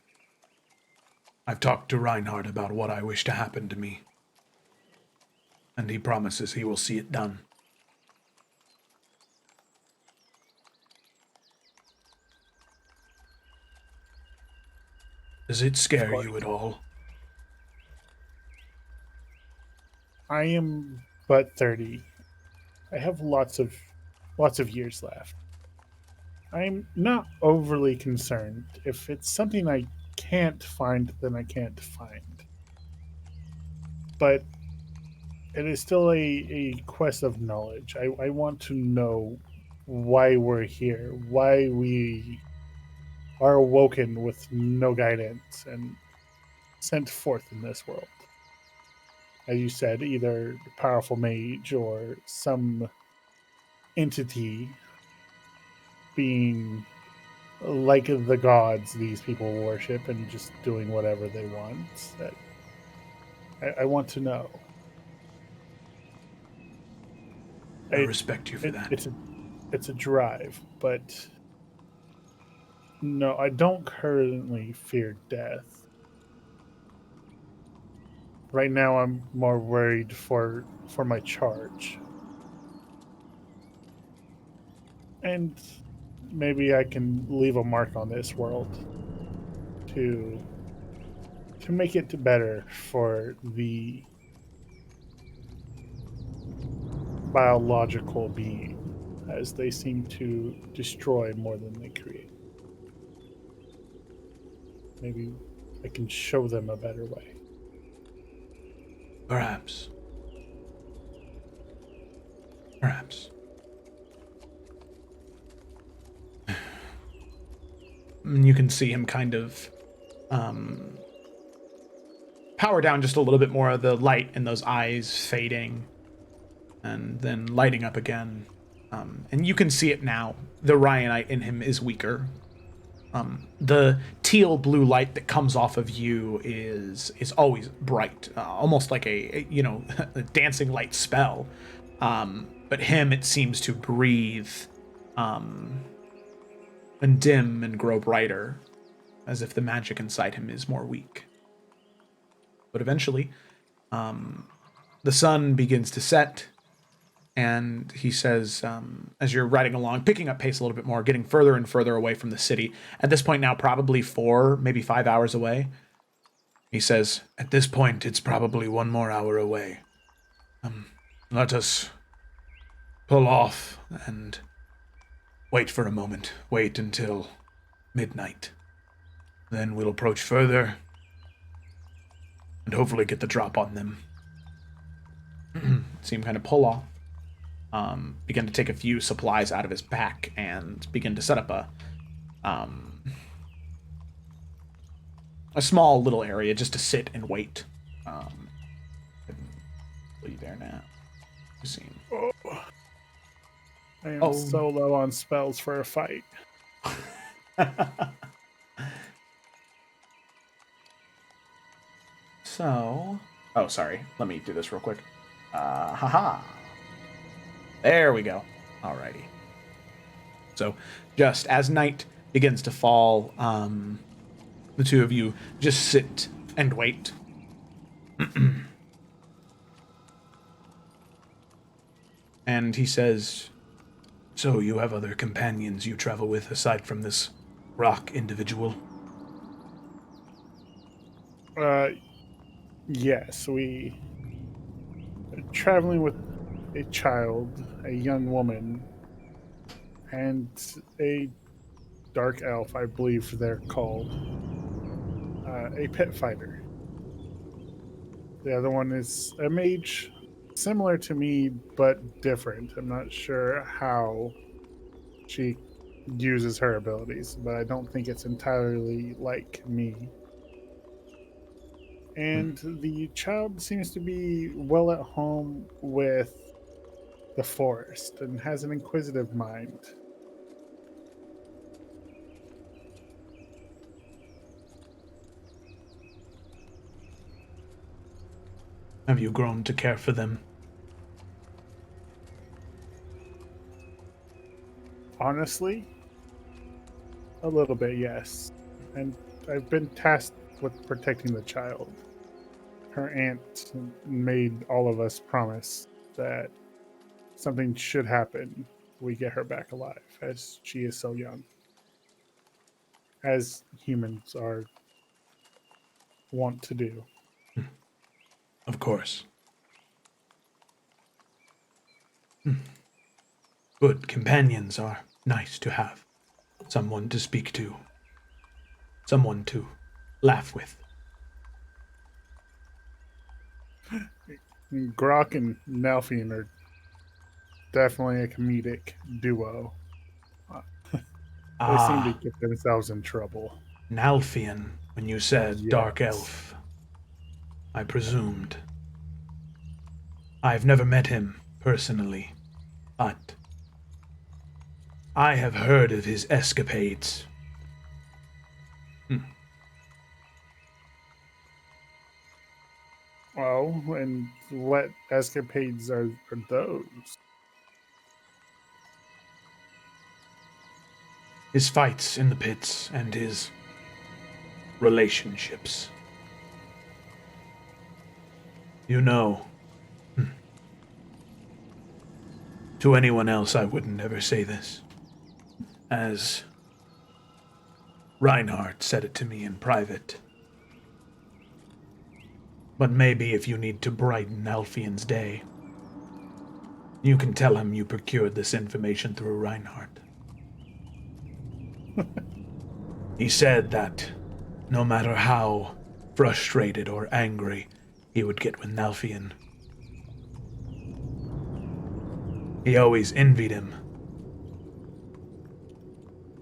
Speaker 4: I've talked to Reinhardt about what I wish to happen to me, and he promises he will see it done. Does it scare you at all?
Speaker 2: I am but 30. I have lots of years left. I'm not overly concerned. If it's something I can't find, then I can't find. But it is still a quest of knowledge. I want to know why we're here, why we are awoken with no guidance and sent forth in this world. As you said, either a powerful mage or some entity being like the gods these people worship and just doing whatever they want. That I want to know.
Speaker 4: I respect you for that.
Speaker 2: It's a drive, but no, I don't currently fear death. Right now, I'm more worried for my charge, and maybe I can leave a mark on this world to make it better for the biological being, as they seem to destroy more than they create. Maybe I can show them a better way.
Speaker 4: Perhaps. Perhaps.
Speaker 1: And you can see him kind of power down just a little bit more of the light in those eyes fading and then lighting up again. And you can see it now. The Ryanite in him is weaker. The teal blue light that comes off of you is always bright, almost like a a dancing light spell. But him, it seems to breathe and dim and grow brighter, as if the magic inside him is more weak. But eventually, the sun begins to set, and he says, as you're riding along, picking up pace a little bit more, getting further and further away from the city, at this point now probably 4, maybe 5 hours away, he says,
Speaker 4: "At this point, it's probably 1 more hour away. Let us pull off and wait for a moment. Wait until midnight. Then we'll approach further and hopefully get the drop on them."
Speaker 1: See him kind of pull off, begin to take a few supplies out of his pack, and begin to set up a small little area just to sit and wait. Will you there now? See.
Speaker 2: I am so low on spells for a fight.
Speaker 1: So, sorry. Let me do this real quick. Haha. There we go. Alrighty. So, just as night begins to fall, the two of you just sit and wait. And he says,
Speaker 4: "So you have other companions you travel with aside from this rock individual?"
Speaker 2: Yes, we are traveling with a child, a young woman, and a dark elf, I believe they're called, a pit fighter. The other one is a mage, similar to me, but different. I'm not sure how she uses her abilities, but I don't think it's entirely like me. And the child seems to be well at home with the forest and has an inquisitive mind.
Speaker 4: Have you grown to care for them?
Speaker 2: Honestly, a little bit, yes. And I've been tasked with protecting the child. Her aunt made all of us promise that something should happen. We get her back alive, as she is so young. As humans are wont to do.
Speaker 4: Of course. Good companions are nice to have. Someone to speak to. Someone to laugh with.
Speaker 2: Grok and Nelfian are definitely a comedic duo. They seem to get themselves in trouble.
Speaker 4: Nalfian, when you said dark
Speaker 2: Yes.
Speaker 4: elf, I presumed. I've never met him personally, but I have heard of his escapades.
Speaker 2: Well, and what escapades are those?
Speaker 4: His fights in the pits and his relationships. You know, to anyone else I wouldn't ever say this. As Reinhardt said it to me in private. But maybe if you need to brighten Alfian's day, you can tell him you procured this information through Reinhardt. He said that no matter how frustrated or angry he would get with Nalfian, he always envied him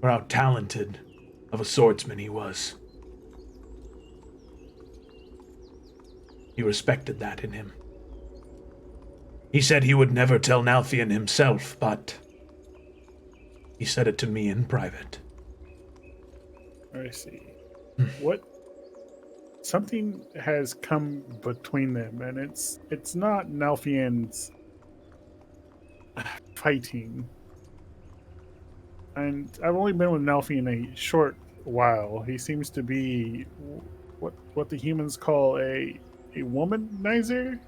Speaker 4: for how talented of a swordsman he was. He respected that in him. He said he would never tell Nalfian himself, but He said it to me in private.
Speaker 2: I see. What? Something has come between them, and it's not Nelfians fighting. And I've only been with Nelfian a short while. He seems to be what the humans call a womanizer.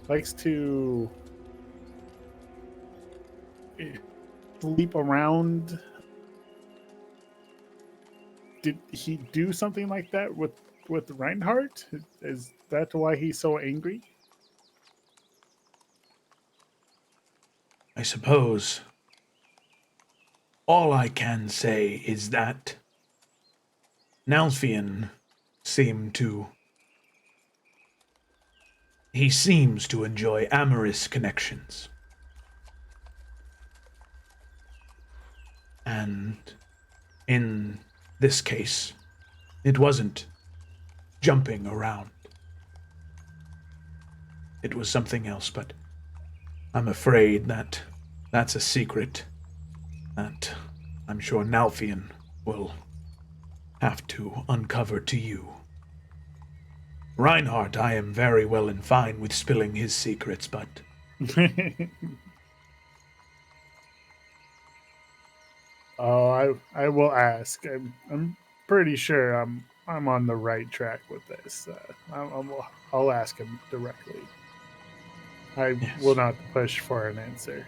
Speaker 2: Likes to sleep around. Did he do something like that with Reinhardt? Is that why he's so angry?
Speaker 4: I suppose all I can say is that Nalfian seemed to... He seems to enjoy amorous connections. And in this case, it wasn't jumping around. It was something else, but I'm afraid that that's a secret that I'm sure Nalfian will have to uncover to you. Reinhardt, I am very well and fine with spilling his secrets, but
Speaker 2: Oh, I will ask. I'm pretty sure I'm on the right track with this. I'll ask him directly. I will
Speaker 4: yes.
Speaker 2: not push for an answer.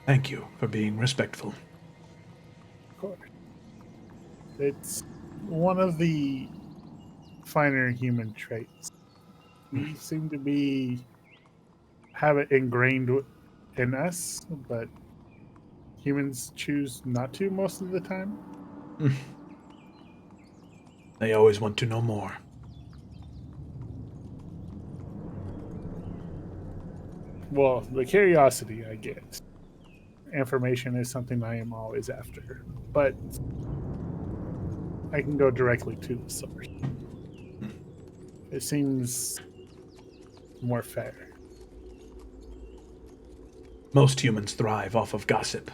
Speaker 4: Thank you for being respectful.
Speaker 2: Of course, it's one of the finer human traits. We seem to have it ingrained in us, but humans choose not to most of the time.
Speaker 4: They always want to know more.
Speaker 2: Well, the curiosity, I get. Information is something I am always after, but I can go directly to the source. It seems more fair.
Speaker 4: Most humans thrive off of gossip,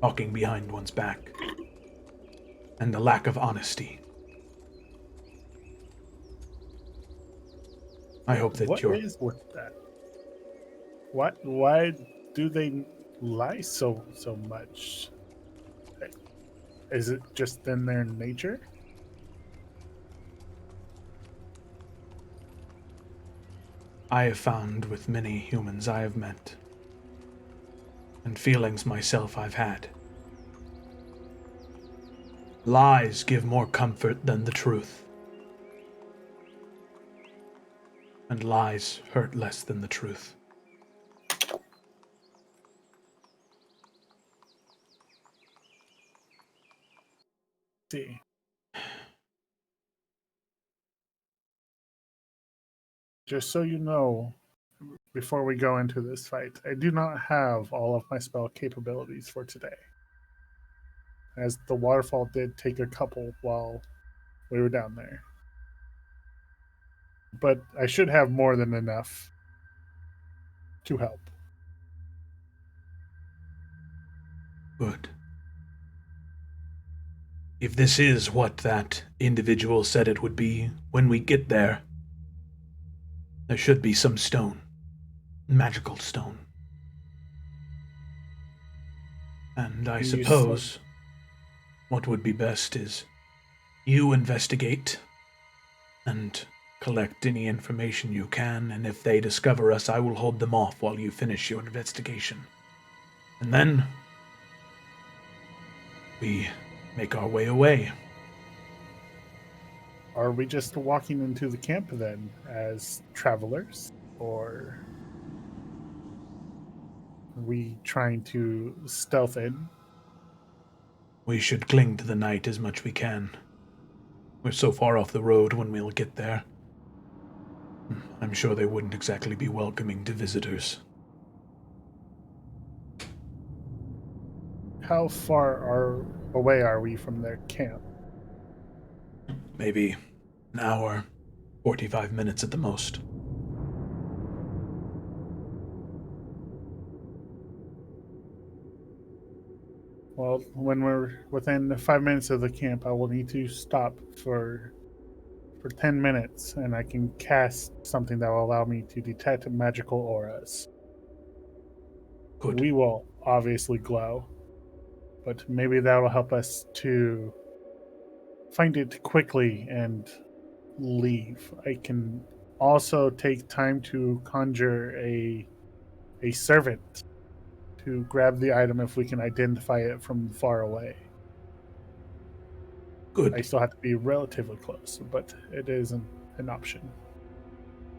Speaker 4: talking behind one's back, and the lack of honesty. I hope that
Speaker 2: What
Speaker 4: you're...
Speaker 2: is with that? What? Why do they lie so much? Is it just in their nature?
Speaker 4: I have found with many humans I have met, and feelings myself I've had. Lies give more comfort than the truth, and lies hurt less than the truth.
Speaker 2: See. Just so you know, before we go into this fight, I do not have all of my spell capabilities for today. As the waterfall did take a couple while we were down there. But I should have more than enough to help.
Speaker 4: Good. If this is what that individual said it would be, when we get there, there should be some stone. Magical stone. And I suppose what would be best is you investigate and collect any information you can, and if they discover us, I will hold them off while you finish your investigation. And then we make our way away.
Speaker 2: Are we just walking into the camp then as travelers? Or are we trying to stealth in?
Speaker 4: We should cling to the night as much we can. We're so far off the road when we'll get there. I'm sure they wouldn't exactly be welcoming to visitors.
Speaker 2: How far away are we from their camp?
Speaker 4: Maybe an hour, 45 minutes at the most.
Speaker 2: Well, when we're within 5 minutes of the camp, I will need to stop for 10 minutes, and I can cast something that will allow me to detect magical auras.
Speaker 4: Good.
Speaker 2: We will obviously glow, but maybe that will help us to find it quickly and leave. I can also take time to conjure a servant to grab the item if we can identify it from far away. I
Speaker 4: Good.
Speaker 2: still have to be relatively close, but it is an option.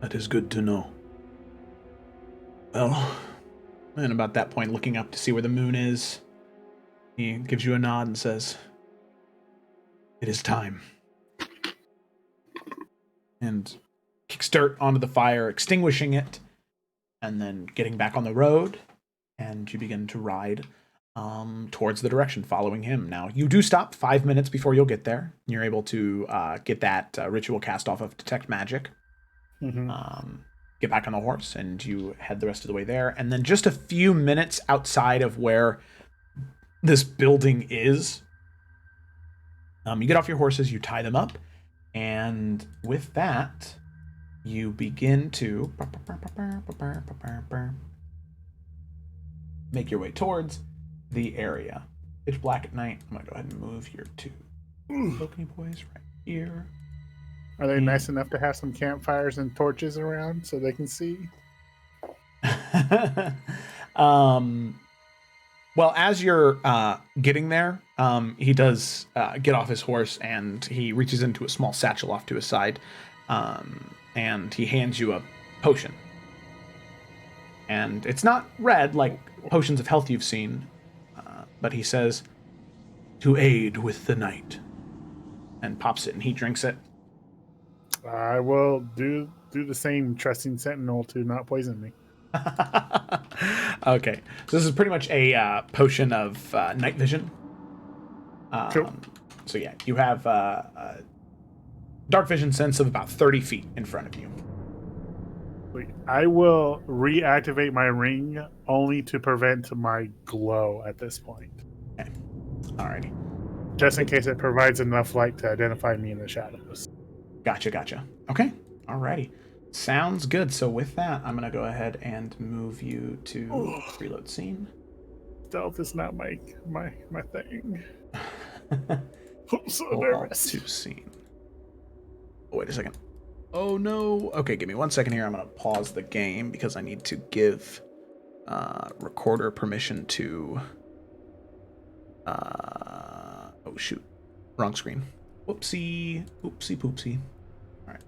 Speaker 4: That is good to know. Well,
Speaker 1: And about that point, looking up to see where the moon is, he gives you a nod and says,
Speaker 4: it is time.
Speaker 1: and kicks dirt onto the fire, extinguishing it, and then getting back on the road, and you begin to ride towards the direction, following him. Now, you do stop 5 minutes before you'll get there. You're able to get that ritual cast off of Detect Magic.
Speaker 2: Mm-hmm.
Speaker 1: Get back on the horse, and you head the rest of the way there. And then just a few minutes outside of where this building is, you get off your horses, you tie them up, and with that, you begin to make your way towards the area. Pitch black at night. I'm going to go ahead and move here to Balcony Boys right here.
Speaker 2: Are they nice enough to have some campfires and torches around so they can see?
Speaker 1: Well, as you're getting there, he does get off his horse, and he reaches into a small satchel off to his side, and he hands you a potion. And it's not red like potions of health you've seen, but he says,
Speaker 4: To aid with the night.
Speaker 1: and pops it, and he drinks it.
Speaker 2: I will do the same, trusting Sentinel to not poison me.
Speaker 1: Okay, so this is pretty much a potion of night vision.
Speaker 2: Cool.
Speaker 1: So yeah, you have a dark vision sense of about 30 feet in front of you.
Speaker 2: Wait, I will reactivate my ring only to prevent my glow at this point.
Speaker 1: Okay. Alrighty.
Speaker 2: Just in case it provides enough light to identify me in the shadows.
Speaker 1: Gotcha. Okay. Alrighty. Sounds good. So with that, I'm gonna go ahead and move you to reload scene.
Speaker 2: Stealth is not my thing. I'm so
Speaker 1: Pull
Speaker 2: nervous.
Speaker 1: to scene. Oh, wait a second. Oh no. Okay, give me 1 second here. I'm gonna pause the game because I need to give recorder permission to. Oh shoot, wrong screen. Whoopsie, oopsie poopsie. All right.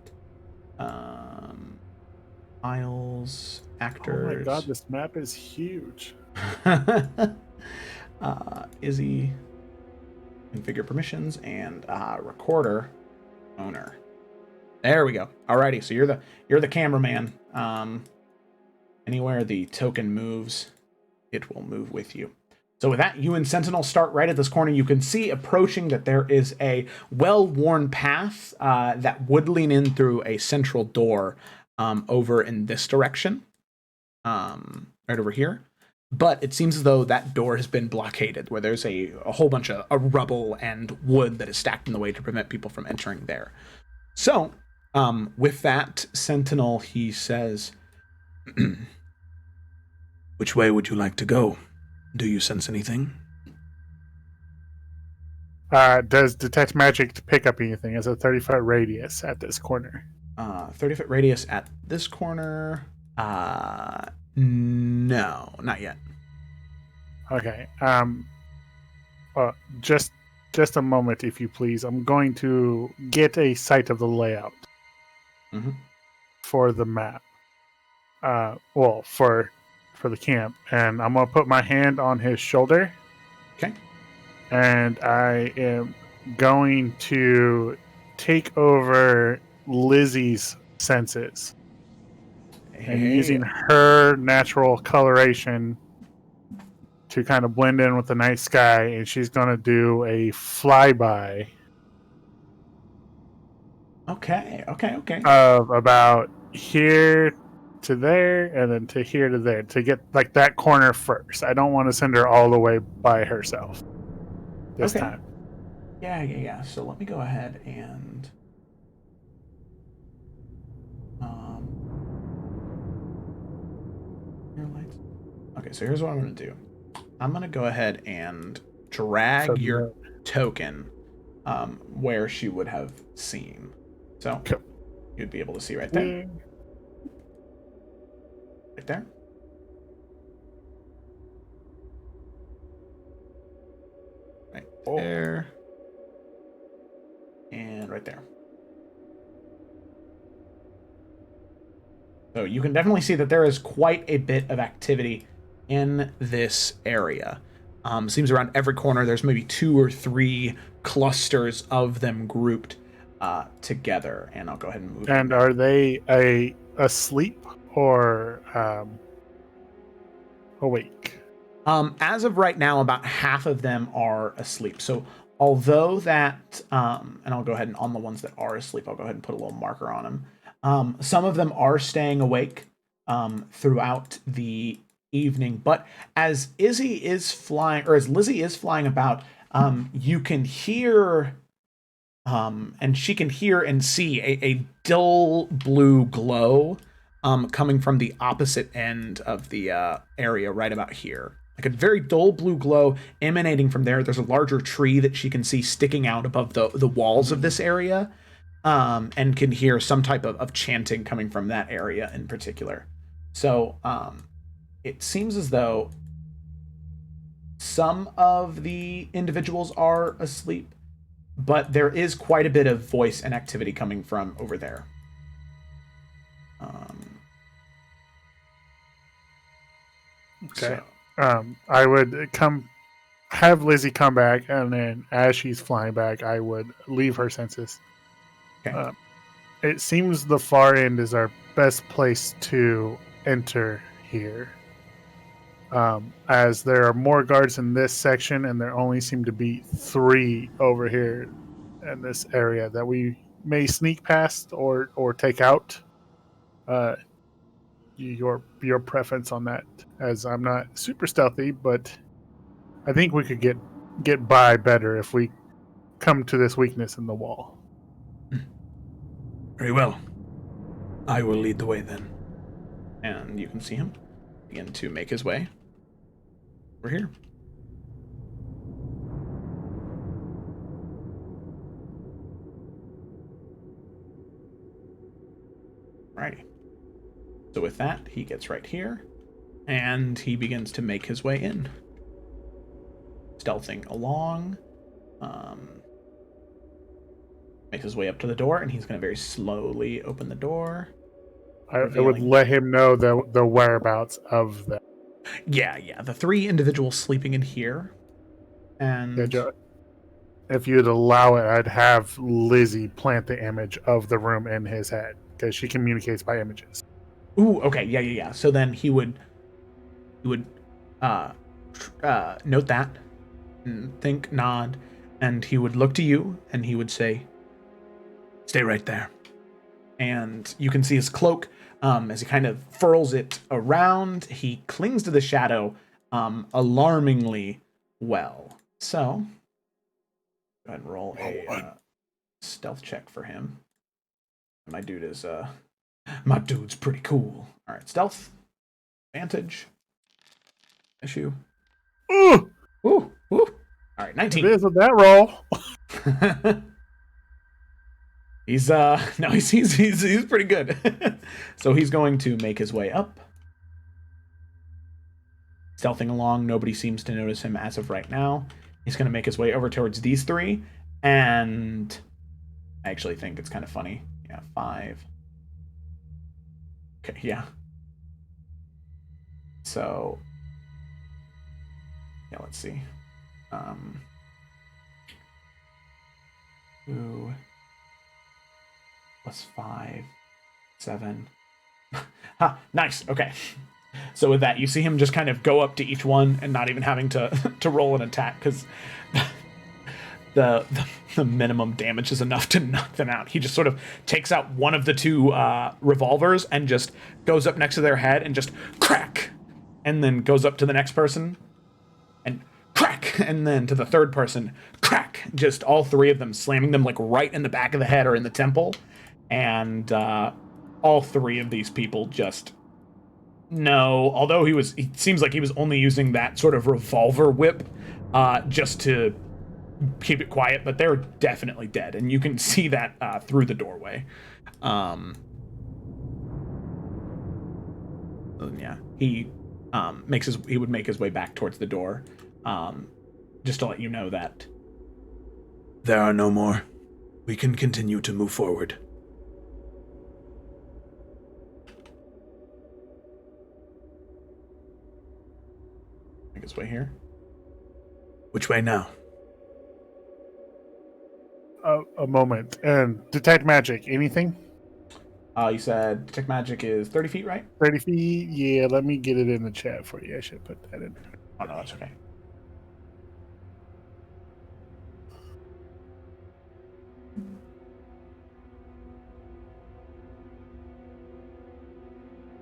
Speaker 1: Files, actors.
Speaker 2: Oh my god, this map is huge.
Speaker 1: Izzy, configure permissions, and recorder owner. There we go. Alrighty, so you're the cameraman. Anywhere the token moves, it will move with you. So with that, you and Sentinel start right at this corner. You can see approaching that there is a well-worn path that would lean in through a central door over in this direction, right over here. But it seems as though that door has been blockaded, where there's a whole bunch of rubble and wood that is stacked in the way to prevent people from entering there. So, with that, Sentinel, he says,
Speaker 4: Which way would you like to go? Do you sense anything?
Speaker 2: Does detect magic pick up anything? It's a 30-foot radius at this corner.
Speaker 1: 30-foot radius at this corner. No, not yet.
Speaker 2: Okay. Just a moment, if you please. I'm going to get a sight of the layout for the map. Well, for the camp, and I'm gonna put my hand on his shoulder.
Speaker 1: Okay.
Speaker 2: And I am going to take over Lizzie's senses. And using her natural coloration to kind of blend in with the night sky, and she's going to do a flyby.
Speaker 1: Okay.
Speaker 2: Of about here to there, and then to there, to get like that corner first. I don't want to send her all the way by herself. this
Speaker 1: Okay.
Speaker 2: time.
Speaker 1: Yeah. So let me go ahead and your lights. Okay, so here's what I'm gonna do. I'm gonna go ahead and drag your token where she would have seen. So
Speaker 2: Okay.
Speaker 1: you'd be able to see right there.
Speaker 2: Yeah.
Speaker 1: Right there. Right there. And right there. So you can definitely see that there is quite a bit of activity in this area. Seems around every corner there's maybe 2 or 3 clusters of them grouped together. And I'll go ahead and move.
Speaker 2: And are they asleep or awake?
Speaker 1: As of right now, about half of them are asleep. So although that, and I'll go ahead and on the ones that are asleep, I'll go ahead and put a little marker on them. Some of them are staying awake throughout the evening, but as Izzy is flying, or as Lizzie is flying about, you can hear, and she can hear and see a dull blue glow coming from the opposite end of the area right about here. Like a very dull blue glow emanating from there. There's a larger tree that she can see sticking out above the walls of this area. And can hear some type of chanting coming from that area in particular. So it seems as though some of the individuals are asleep, but there is quite a bit of voice and activity coming from over there.
Speaker 2: Okay.
Speaker 1: So.
Speaker 2: I would have Lizzie come back, and then as she's flying back, I would leave her senses.
Speaker 1: Okay.
Speaker 2: It seems the far end is our best place to enter here. As there are more guards in this section, and there only seem to be 3 over here in this area that we may sneak past or take out. Your preference on that, as I'm not super stealthy, but I think we could get by better if we come to this weakness in the wall.
Speaker 4: Very well. I will lead the way then.
Speaker 1: And you can see him begin to make his way over here. Alrighty. So with that, he gets right here, and he begins to make his way in. Stealthing along. Makes his way up to the door, and he's going to very slowly open the door.
Speaker 2: I would let him know the whereabouts of them.
Speaker 1: Yeah. The 3 individuals sleeping in here. And
Speaker 2: Yeah, Joe, if you'd allow it, I'd have Lizzie plant the image of the room in his head, because she communicates by images.
Speaker 1: Ooh, okay, yeah. So then he would note that, and think, nod, and he would look to you, and he would say,
Speaker 4: "Stay right there."
Speaker 1: And you can see his cloak as he kind of furls it around. He clings to the shadow alarmingly well. So, go ahead and roll a stealth check for him. My dude's pretty cool. All right, stealth, advantage, issue.
Speaker 2: Ooh!
Speaker 1: Ooh. All right, 19.
Speaker 2: It is with that roll.
Speaker 1: He's pretty good. So he's going to make his way up. Stealthing along, nobody seems to notice him as of right now. He's going to make his way over towards these 3, and I actually think it's kind of funny. Yeah, 5. Okay, yeah. So, yeah, let's see. 2 plus 5, 7. Ha, nice. Okay. So with that, you see him just kind of go up to each one and not even having to roll an attack, because the minimum damage is enough to knock them out. He just sort of takes out one of the 2 revolvers and just goes up next to their head and just crack, and then goes up to the next person and crack. crack, and then to the third person, crack. Just all three of them slamming them like right in the back of the head or in the temple. And all three of these people just no. Although he seems like he was only using that sort of revolver whip just to keep it quiet, but they're definitely dead, and you can see that through the doorway. Yeah, he would make his way back towards the door, just to let you know that
Speaker 4: there are no more. We can continue to move forward.
Speaker 1: Make his way here.
Speaker 4: Which way now?
Speaker 2: A moment. And detect magic. Anything?
Speaker 1: You said detect magic is 30 feet, right?
Speaker 2: 30 feet? Yeah, let me get it in the chat for you. I should put that in.
Speaker 1: Oh, no, that's okay.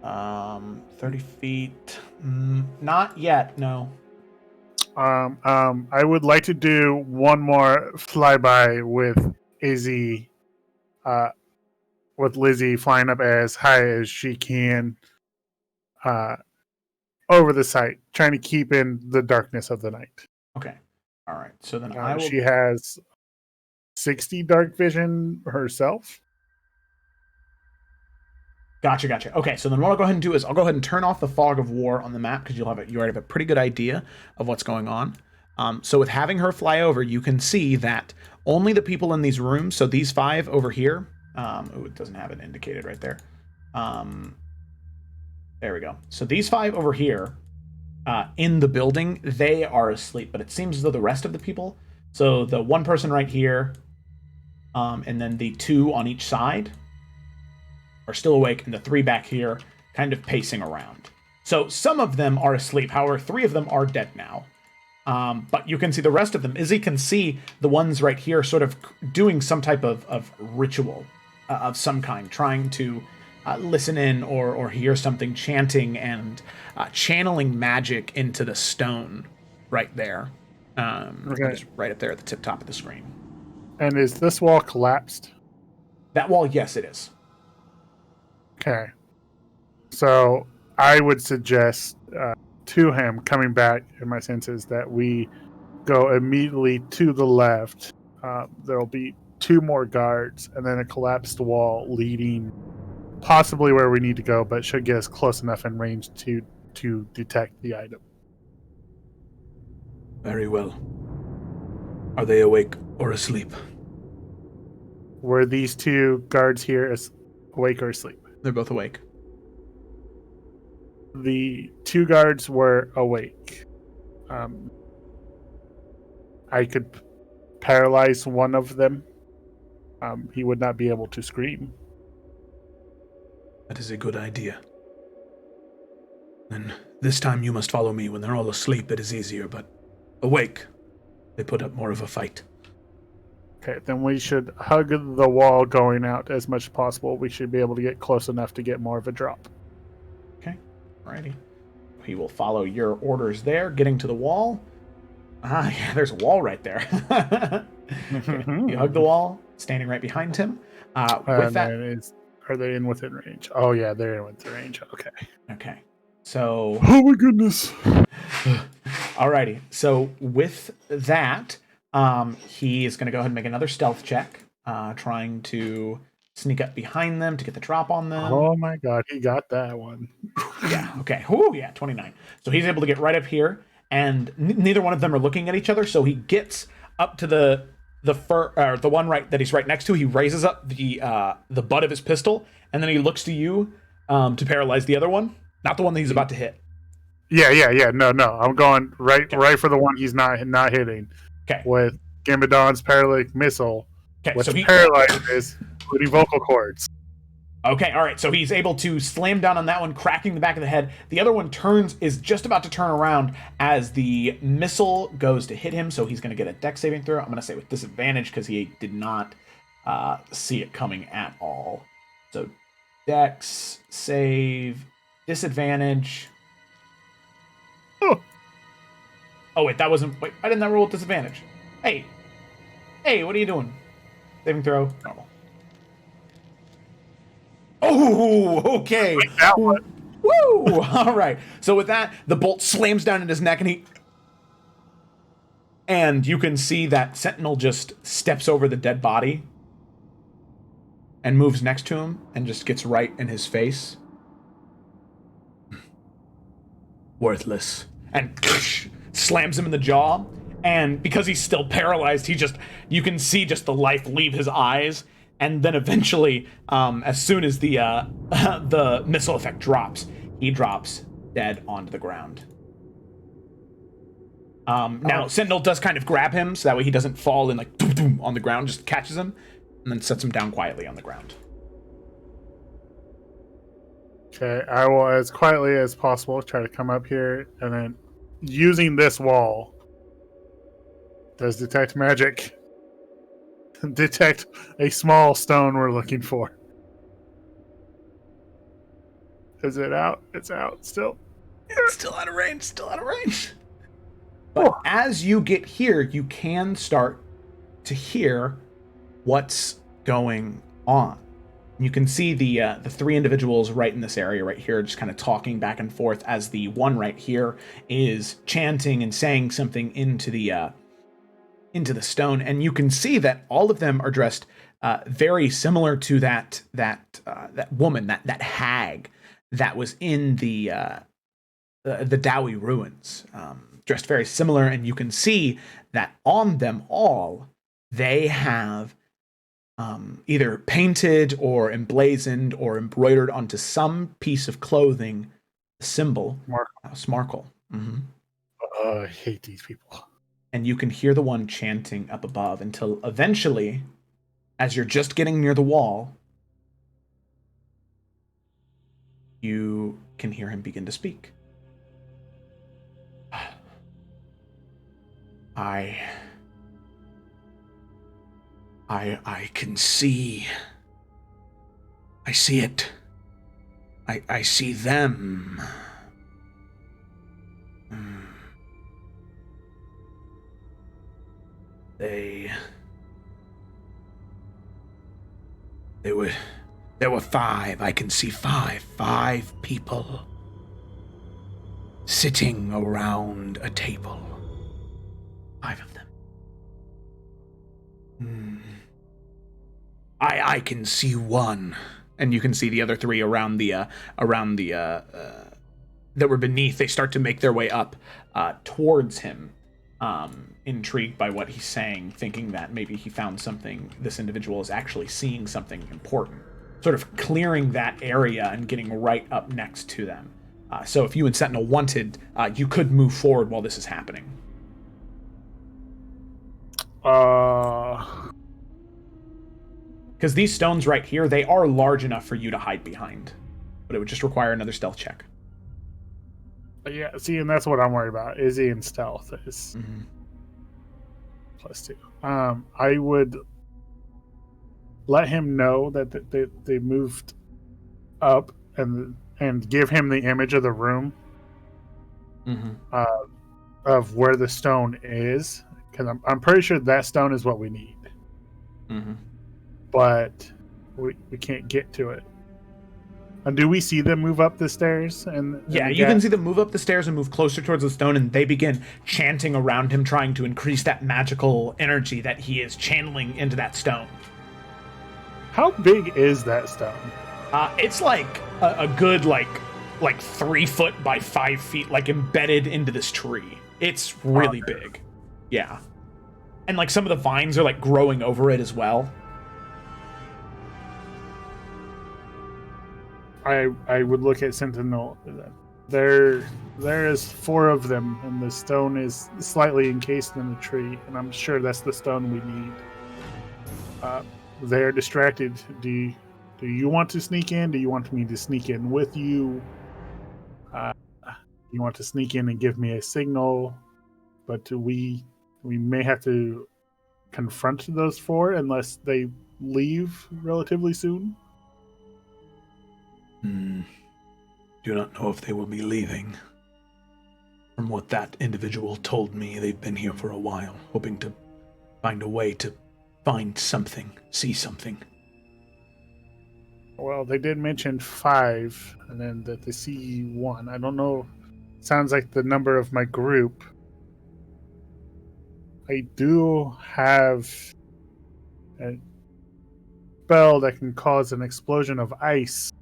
Speaker 1: Um, 30 feet. Not yet, no.
Speaker 2: I would like to do one more flyby with Izzy, with Lizzie flying up as high as she can, over the site, trying to keep in the darkness of the night.
Speaker 1: Okay. All right. So then I will.
Speaker 2: She has 60 dark vision herself.
Speaker 1: Gotcha. Okay, so then what I'll go ahead and do is I'll go ahead and turn off the fog of war on the map because you already have a pretty good idea of what's going on. So with having her fly over, you can see that only the people in these rooms, so these 5 over here, it doesn't have it indicated right there. There we go. So these 5 over here in the building, they are asleep, but it seems as though the rest of the people, so the one person right here, and then the 2 on each side, are still awake, and the 3 back here kind of pacing around. So some of them are asleep. However, 3 of them are dead now. But you can see the rest of them. Izzy can see the ones right here sort of doing some type of ritual of some kind, trying to listen in or hear something, chanting and channeling magic into the stone right there.
Speaker 2: Okay.
Speaker 1: Just right up there at the tip top of the screen.
Speaker 2: And is this wall collapsed?
Speaker 1: That wall, yes, it is.
Speaker 2: Okay. So I would suggest to him coming back in my senses that we go immediately to the left. There'll be 2 more guards and then a collapsed wall leading possibly where we need to go, but should get us close enough in range to detect the item.
Speaker 4: Very well. Are they awake or asleep?
Speaker 2: Were these 2 guards here awake or asleep?
Speaker 1: They're both awake.
Speaker 2: The 2 guards were awake. I could paralyze one of them. He would not be able to scream.
Speaker 4: That is a good idea. Then this time you must follow me. When they're all asleep, it is easier, but awake, they put up more of a fight.
Speaker 2: Okay, then we should hug the wall going out as much as possible. We should be able to get close enough to get more of a drop.
Speaker 1: Okay, alrighty. He will follow your orders there, getting to the wall. Yeah, there's a wall right there. Okay. You hug the wall, standing right behind him. With that,
Speaker 2: are they in within range? Oh yeah, they're in within range. Okay.
Speaker 1: Okay. So.
Speaker 2: Oh my goodness.
Speaker 1: Alrighty. So with that, he is going to go ahead and make another stealth check, trying to sneak up behind them to get the drop on them.
Speaker 2: Oh my god, he got that one.
Speaker 1: Yeah. Okay. Ooh, yeah, 29. So he's able to get right up here, and neither one of them are looking at each other. So he gets up to the one right that he's right next to. He raises up the butt of his pistol, and then he looks to you to paralyze the other one, not the one that he's about to hit.
Speaker 2: Yeah. No. I'm going right for the one he's not hitting.
Speaker 1: Okay.
Speaker 2: With Gambadon's paralytic missile, which
Speaker 1: so
Speaker 2: paralyzes, including vocal cords.
Speaker 1: Okay, all right. So he's able to slam down on that one, cracking the back of the head. The other one is just about to turn around as the missile goes to hit him. So he's going to get a dex saving throw. I'm going to say with disadvantage because he did not see it coming at all. So dex save, disadvantage. Oh, wait, that wasn't... Wait, why didn't that roll with disadvantage? Hey. Hey, what are you doing? Saving throw. Normal. Oh, okay.
Speaker 2: Like that one.
Speaker 1: Woo! All right. So with that, the bolt slams down in his neck, and you can see that Sentinel just steps over the dead body and moves next to him and just gets right in his face. Worthless. And slams him in the jaw. And because he's still paralyzed, you can see just the life leave his eyes. And then eventually, as soon as the the missile effect drops, he drops dead onto the ground. Now, Sentinel does kind of grab him, so that way he doesn't fall in like doom, doom, on the ground, just catches him, and then sets him down quietly on the ground.
Speaker 2: Okay, I will, as quietly as possible, try to come up here, and then, using this wall, does detect magic. Detect a small stone we're looking for. Is it out? It's out still.
Speaker 1: It's still out of range. But as you get here, you can start to hear what's going on. You can see the three individuals right in this area right here just kind of talking back and forth as the one right here is chanting and saying something into the stone. And you can see that all of them are dressed very similar to that woman, that hag that was in the Dowie ruins. Dressed very similar, and you can see that on them all, they have either painted or emblazoned or embroidered onto some piece of clothing the symbol Smarkle. Mm-hmm.
Speaker 2: I hate these people.
Speaker 1: And you can hear the one chanting up above until eventually, as you're just getting near the wall, you can hear him begin to speak. I can see. I see it. I see them. There were five. I can see five people sitting around a table. 5 of them. I can see one, and you can see the other 3 around the that were beneath. They start to make their way up towards him, intrigued by what he's saying, thinking that maybe he found something. This individual is actually seeing something important, sort of clearing that area and getting right up next to them. So if you and Sentinel wanted, you could move forward while this is happening. Because these stones right here, they are large enough for you to hide behind, but it would just require another stealth check.
Speaker 2: Yeah, see, and that's what I'm worried about. Izzy and stealth is +2. I would let him know that they moved up and give him the image of the room of where the stone is, because I'm pretty sure that stone is what we need. But we can't get to it. And do we see them move up the stairs?
Speaker 1: Yeah, you can see them move up the stairs and move closer towards the stone, and they begin chanting around him, trying to increase that magical energy that he is channeling into that stone.
Speaker 2: How big is that stone?
Speaker 1: It's like a good like 3 foot by 5 feet, like embedded into this tree. It's really big. Yeah. And like some of the vines are like growing over it as well.
Speaker 2: I would look at Sentinel. There is 4 of them, and the stone is slightly encased in the tree, and I'm sure that's the stone we need. They're distracted. Do you want to sneak in? Do you want me to sneak in with you? You want to sneak in and give me a signal? But we may have to confront those 4 unless they leave relatively soon.
Speaker 4: Do not know if they will be leaving. From what that individual told me, they've been here for a while, hoping to find a way to find something, see something.
Speaker 2: Well, they did mention 5, and then that they see 1. I don't know. Sounds like the number of my group. I do have a spell that can cause an explosion of ice,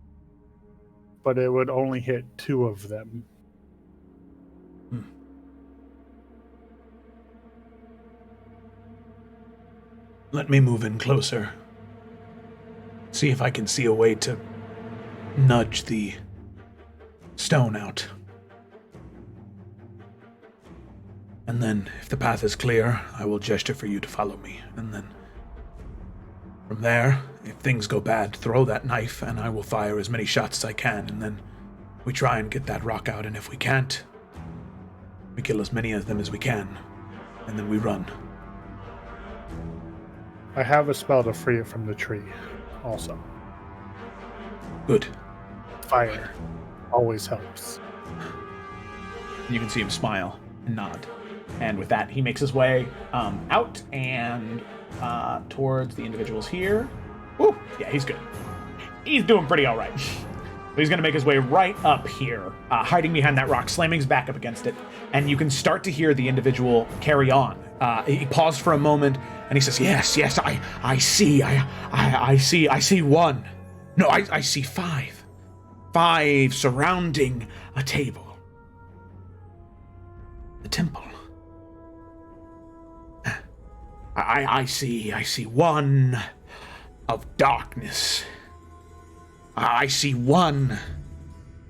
Speaker 2: but it would only hit 2 of them.
Speaker 4: Let me move in closer. See if I can see a way to nudge the stone out. And then, if the path is clear, I will gesture for you to follow me. And then, from there, if things go bad, throw that knife and I will fire as many shots as I can. And then we try and get that rock out. And if we can't, we kill as many of them as we can. And then we run.
Speaker 2: I have a spell to free it from the tree, also.
Speaker 4: Good.
Speaker 2: Fire always helps.
Speaker 1: You can see him smile and nod. And with that, he makes his way out and towards the individuals here. Ooh, yeah, he's good. He's doing pretty all right. But he's going to make his way right up here, hiding behind that rock, slamming his back up against it. And you can start to hear the individual carry on. He paused for a moment, and he says, yes, I see. I see 1. No, I see 5. 5 surrounding a table. The temple. I see 1 of darkness. I see 1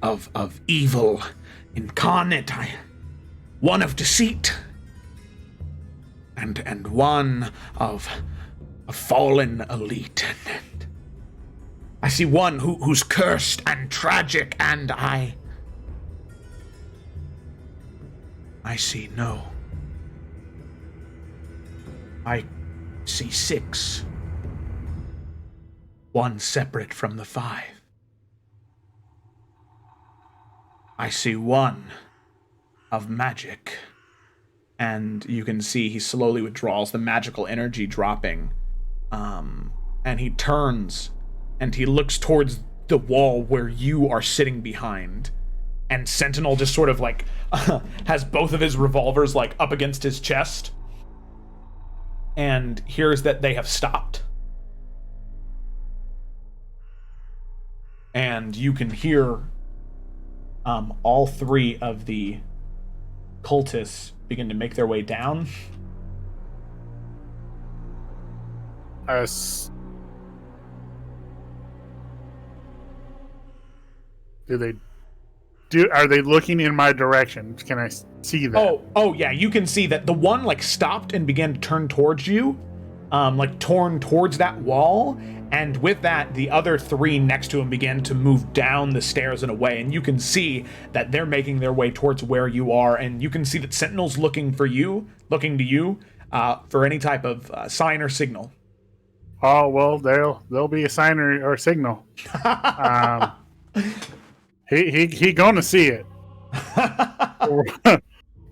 Speaker 1: of evil incarnate. 1 of deceit. And 1 of a fallen elite. And I see 1 who's cursed and tragic, and I see no. I see 6. 1 separate from the 5. I see 1 of magic. And you can see he slowly withdraws, the magical energy dropping. And he turns and he looks towards the wall where you are sitting behind. And Sentinel just sort of like has both of his revolvers like up against his chest. And hears that they have stopped. And you can hear all 3 of the cultists begin to make their way down.
Speaker 2: Are they looking in my direction? Can I see that?
Speaker 1: Oh yeah, you can see that the one like stopped and began to turn towards you, like torn towards that wall, and with that, the other 3 next to him began to move down the stairs and away, and you can see that they're making their way towards where you are, and you can see that Sentinel's looking to you, for any type of sign or signal.
Speaker 2: Oh well, there'll be a sign or signal. He gonna see it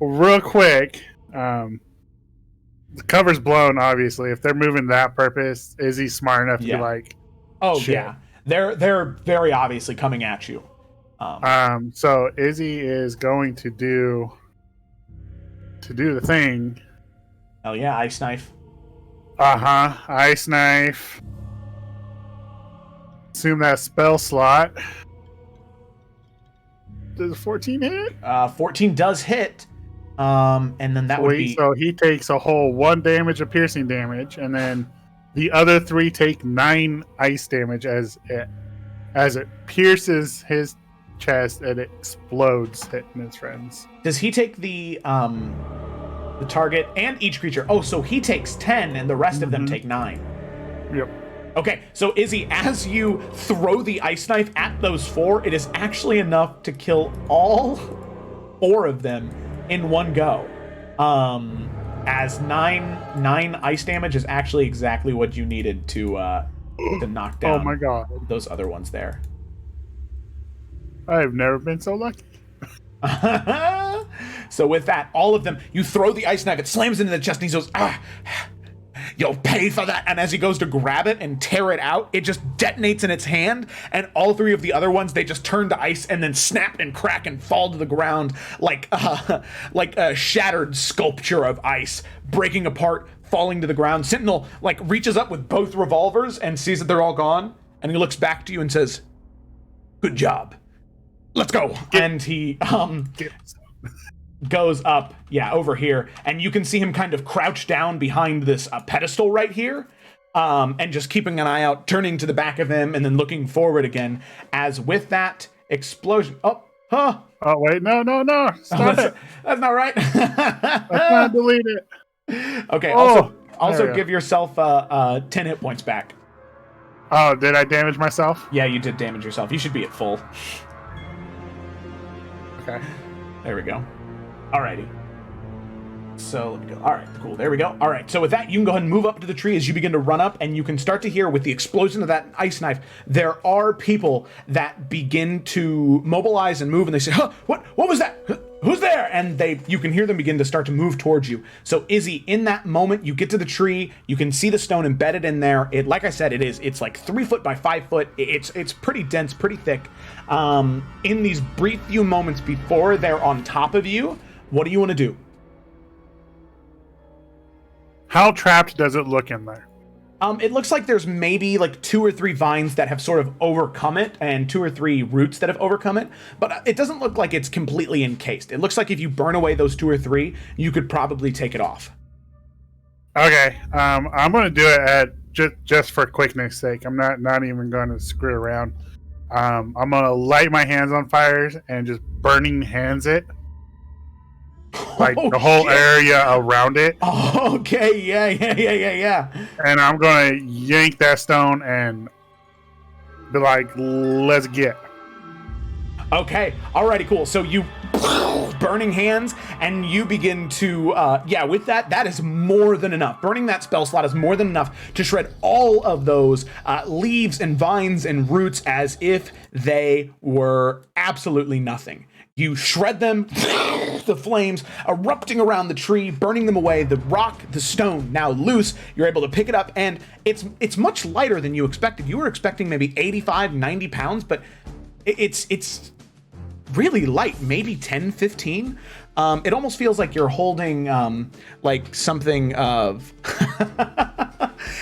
Speaker 2: real quick. The cover's blown, obviously. If they're moving that purpose, is he smart enough to be like,
Speaker 1: oh
Speaker 2: shit.
Speaker 1: Yeah, they're very obviously coming at you.
Speaker 2: So Izzy is going to do the thing.
Speaker 1: Oh yeah, ice knife.
Speaker 2: Ice knife. Assume that spell slot. Does a 14 hit?
Speaker 1: 14 does hit. And then that would be...
Speaker 2: So he takes a whole 1 damage of piercing damage, and then the other 3 take 9 ice damage as it pierces his chest and it explodes, hitting his friends.
Speaker 1: Does he take the target and each creature? Oh, so he takes 10 and the rest of them take 9.
Speaker 2: Yep.
Speaker 1: Okay, so Izzy, as you throw the ice knife at those 4, it is actually enough to kill all 4 of them in one go. As 9 ice damage is actually exactly what you needed to knock down.
Speaker 2: Oh my god,
Speaker 1: those other ones there.
Speaker 2: I've never been so lucky.
Speaker 1: So with that, all of them, you throw the ice knife, it slams into the chest, and he goes, you'll pay for that. And as he goes to grab it and tear it out, it just detonates in its hand, and all three of the other ones, they just turn to ice and then snap and crack and fall to the ground like a shattered sculpture of ice, breaking apart, falling to the ground. Sentinel like reaches up with both revolvers and sees that they're all gone, and he looks back to you and says, "Good job. Let's go." And he goes up, over here, and you can see him kind of crouch down behind this pedestal right here, and just keeping an eye out, turning to the back of him, and then looking forward again, as with that explosion... Oh,
Speaker 2: wait, no, stop it.
Speaker 1: That's not right.
Speaker 2: Let's not delete it.
Speaker 1: Okay, also give yourself 10 hit points back.
Speaker 2: Oh, did I damage myself?
Speaker 1: Yeah, you did damage yourself. You should be at full.
Speaker 2: Okay.
Speaker 1: There we go. Alrighty. So let me go. Alright, cool. There we go. Alright, so with that, you can go ahead and move up to the tree as you begin to run up, and you can start to hear, with the explosion of that ice knife, there are people that begin to mobilize and move, and they say, "Huh, what was that? Who's there?" And you can hear them begin to start to move towards you. So Izzy, in that moment, you get to the tree, you can see the stone embedded in there. Like I said, it's like 3 foot by 5 foot. It's pretty dense, pretty thick. In these brief few moments before they're on top of you, what do you want to do?
Speaker 2: How trapped does it look in there?
Speaker 1: It looks like there's maybe like 2 or 3 vines that have sort of overcome it, and 2 or 3 roots that have overcome it, but it doesn't look like it's completely encased. It looks like if you burn away those 2 or 3, you could probably take it off.
Speaker 2: Okay, I'm going to do it at just for quickness sake. I'm not even going to screw around. I'm going to light my hands on fire and just burning hands it. Like the whole area around it.
Speaker 1: Okay, yeah.
Speaker 2: And I'm gonna yank that stone and be like, "Let's get."
Speaker 1: Okay, alrighty, cool. So you burning hands, and you begin to with that is more than enough. Burning that spell slot is more than enough to shred all of those leaves and vines and roots as if they were absolutely nothing. You shred them, the flames erupting around the tree, burning them away. The rock, the stone, now loose. You're able to pick it up, and it's much lighter than you expected. You were expecting maybe 85, 90 pounds, but it's really light, maybe 10, 15. It almost feels like you're holding like something of...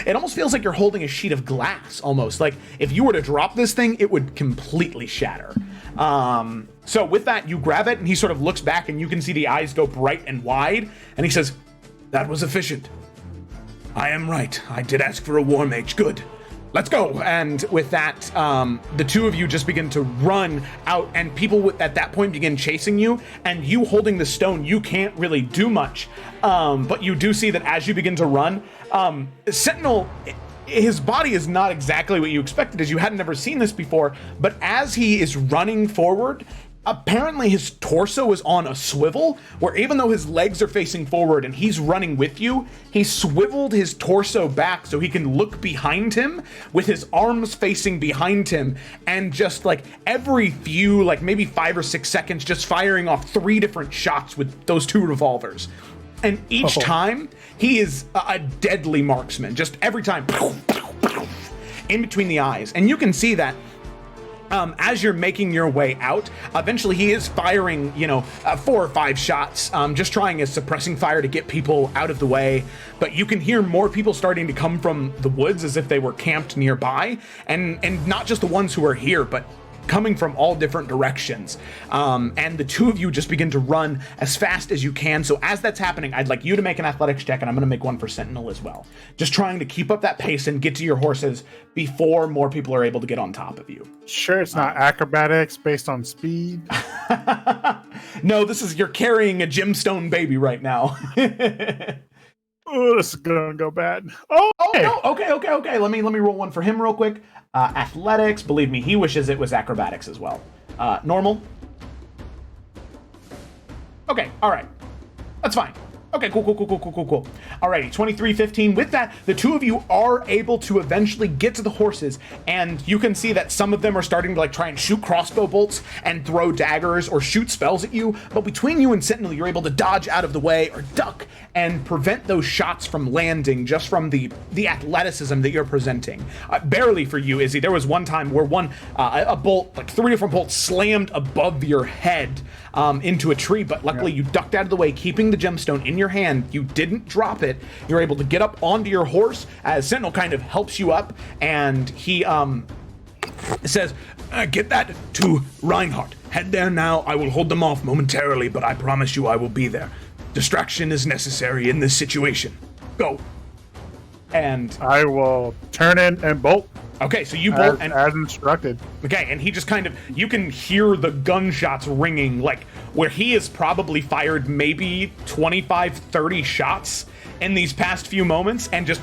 Speaker 1: It almost feels like you're holding a sheet of glass, almost. Like if you were to drop this thing, it would completely shatter. So with that, you grab it, and he sort of looks back, and you can see the eyes go bright and wide, and he says, "That was efficient. I am right. I did ask for a war mage. Good. Let's go." And with that, the 2 of you just begin to run out, and people at that point begin chasing you, and you holding the stone, you can't really do much. But you do see that as you begin to run, Sentinel... his body is not exactly what you expected, as you hadn't ever seen this before, but as he is running forward, apparently his torso is on a swivel, where even though his legs are facing forward and he's running with you, he swiveled his torso back so he can look behind him with his arms facing behind him, and just like every few, like maybe 5 or 6 seconds, just firing off 3 different shots with those 2 revolvers. And each time, he is a deadly marksman. Just every time, in between the eyes. And you can see that as you're making your way out, eventually he is firing, 4 or 5 shots, just trying as suppressing fire to get people out of the way. But you can hear more people starting to come from the woods as if they were camped nearby. And not just the ones who are here, but coming from all different directions. And the 2 of you just begin to run as fast as you can. So as that's happening, I'd like you to make an athletics check, and I'm going to make one for Sentinel as well. Just trying to keep up that pace and get to your horses before more people are able to get on top of you.
Speaker 2: Sure, it's not acrobatics based on speed.
Speaker 1: No, you're carrying a gemstone baby right now.
Speaker 2: Oh, this is gonna go bad. Oh,
Speaker 1: no. Okay. Let me roll one for him real quick. Athletics, believe me, he wishes it was acrobatics as well. Normal. Okay, all right. That's fine. Okay, cool. Alrighty, 23-15. With that, the two of you are able to eventually get to the horses, and you can see that some of them are starting to like try and shoot crossbow bolts and throw daggers or shoot spells at you. But between you and Sentinel, you're able to dodge out of the way or duck and prevent those shots from landing just from the athleticism that you're presenting. Barely for you, Izzy. There was one time where a bolt, like 3 different bolts, slammed above your head into a tree, but luckily you ducked out of the way, keeping the gemstone in your hand. You didn't drop it. You're able to get up onto your horse as Sentinel kind of helps you up, and he says, get that to Reinhardt. Head there now. I will hold them off momentarily, but I promise you I will be there. Distraction is necessary in this situation. Go. And
Speaker 2: I will turn in and bolt.
Speaker 1: Okay, so you bolt
Speaker 2: as instructed.
Speaker 1: Okay, and he just kind of, you can hear the gunshots ringing, like where he has probably fired maybe 25, 30 shots in these past few moments, and just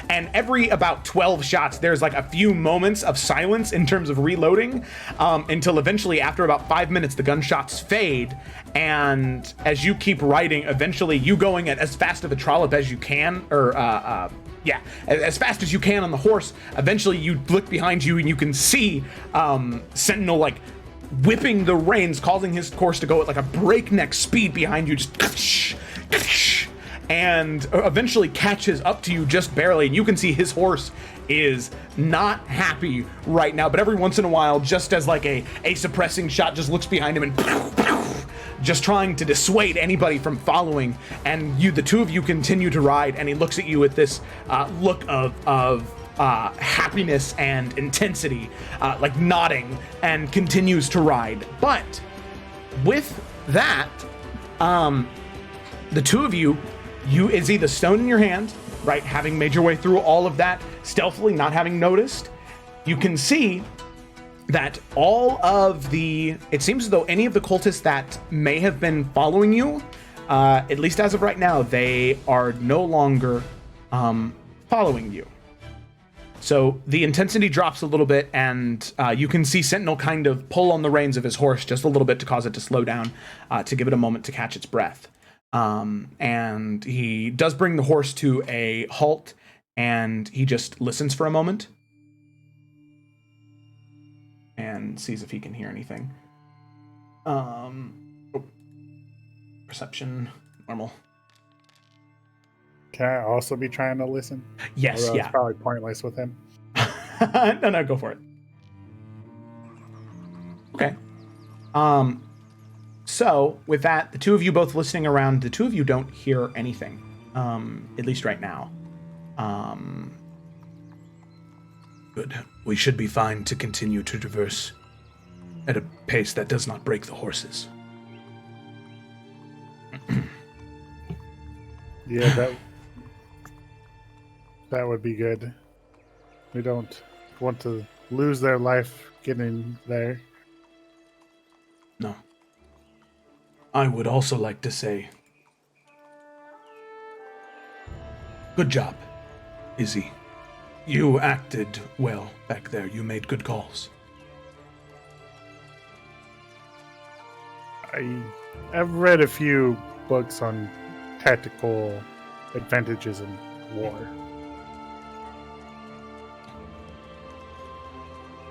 Speaker 1: and every about 12 shots, there's like a few moments of silence in terms of reloading, until eventually after about 5 minutes, the gunshots fade. And as you keep riding, eventually you going at as fast of a trollop as you can, or as fast as you can on the horse. Eventually you look behind you and you can see Sentinel like whipping the reins, causing his course to go at like a breakneck speed behind you, just and eventually catches up to you just barely, and you can see his horse is not happy right now, but every once in a while, just as like a suppressing shot, just looks behind him and just trying to dissuade anybody from following. And the two of you continue to ride, and he looks at you with this look of happiness and intensity, like nodding, and continues to ride. But with that, the two of you, Izzy, the stone in your hand, right, having made your way through all of that, stealthily, not having noticed, you can see that it seems as though any of the cultists that may have been following you, at least as of right now, they are no longer following you. So the intensity drops a little bit, and you can see Sentinel kind of pull on the reins of his horse just a little bit to cause it to slow down, to give it a moment to catch its breath. And he does bring the horse to a halt, and he just listens for a moment and sees if he can hear anything. Perception, normal.
Speaker 2: Can I also be trying to listen?
Speaker 1: Yes,
Speaker 2: Although
Speaker 1: yeah.
Speaker 2: It's probably pointless with him.
Speaker 1: No, go for it. Okay. So, with that, the two of you both listening around, the two of you don't hear anything, at least right now.
Speaker 4: Good. We should be fine to continue to traverse at a pace that does not break the horses.
Speaker 2: Yeah, that would be good. We don't want to lose their life getting there.
Speaker 4: No. I would also like to say, good job, Izzy. You acted well back there. You made good calls.
Speaker 2: I've read a few books on tactical advantages in war.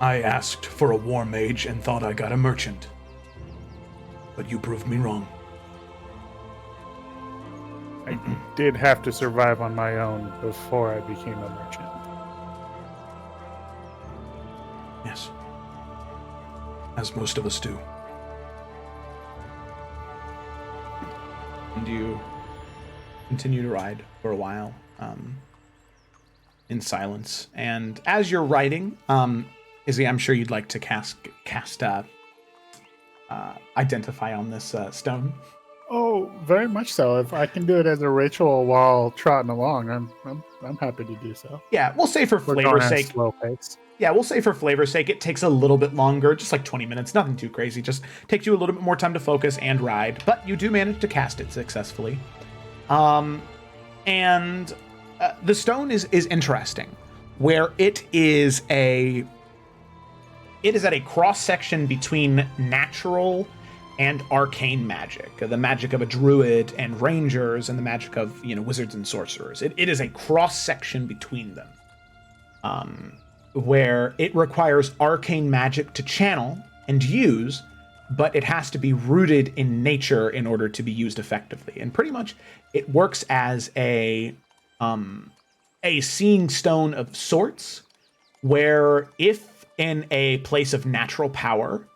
Speaker 4: I asked for a war mage and thought I got a merchant. But you proved me wrong.
Speaker 2: I did have to survive on my own before I became a merchant.
Speaker 4: Yes. As most of us do.
Speaker 1: And you continue to ride for a while, in silence. And as you're riding, Izzy, I'm sure you'd like to cast identify on this stone.
Speaker 2: Oh, very much so. If I can do it as a ritual while trotting along, I'm happy to do so.
Speaker 1: Yeah, we'll say for
Speaker 2: We're
Speaker 1: flavor's
Speaker 2: going at
Speaker 1: sake.
Speaker 2: slow pace.
Speaker 1: Yeah, we'll say for flavor's sake, it takes a little bit longer, just like 20 minutes, nothing too crazy. Just takes you a little bit more time to focus and ride, but you do manage to cast it successfully. And the stone is interesting, where it is at a cross section between natural and arcane magic, the magic of a druid and rangers, and the magic of wizards and sorcerers. It is a cross section between them, where it requires arcane magic to channel and use, but it has to be rooted in nature in order to be used effectively. And pretty much, it works as a seeing stone of sorts, where if in a place of natural power,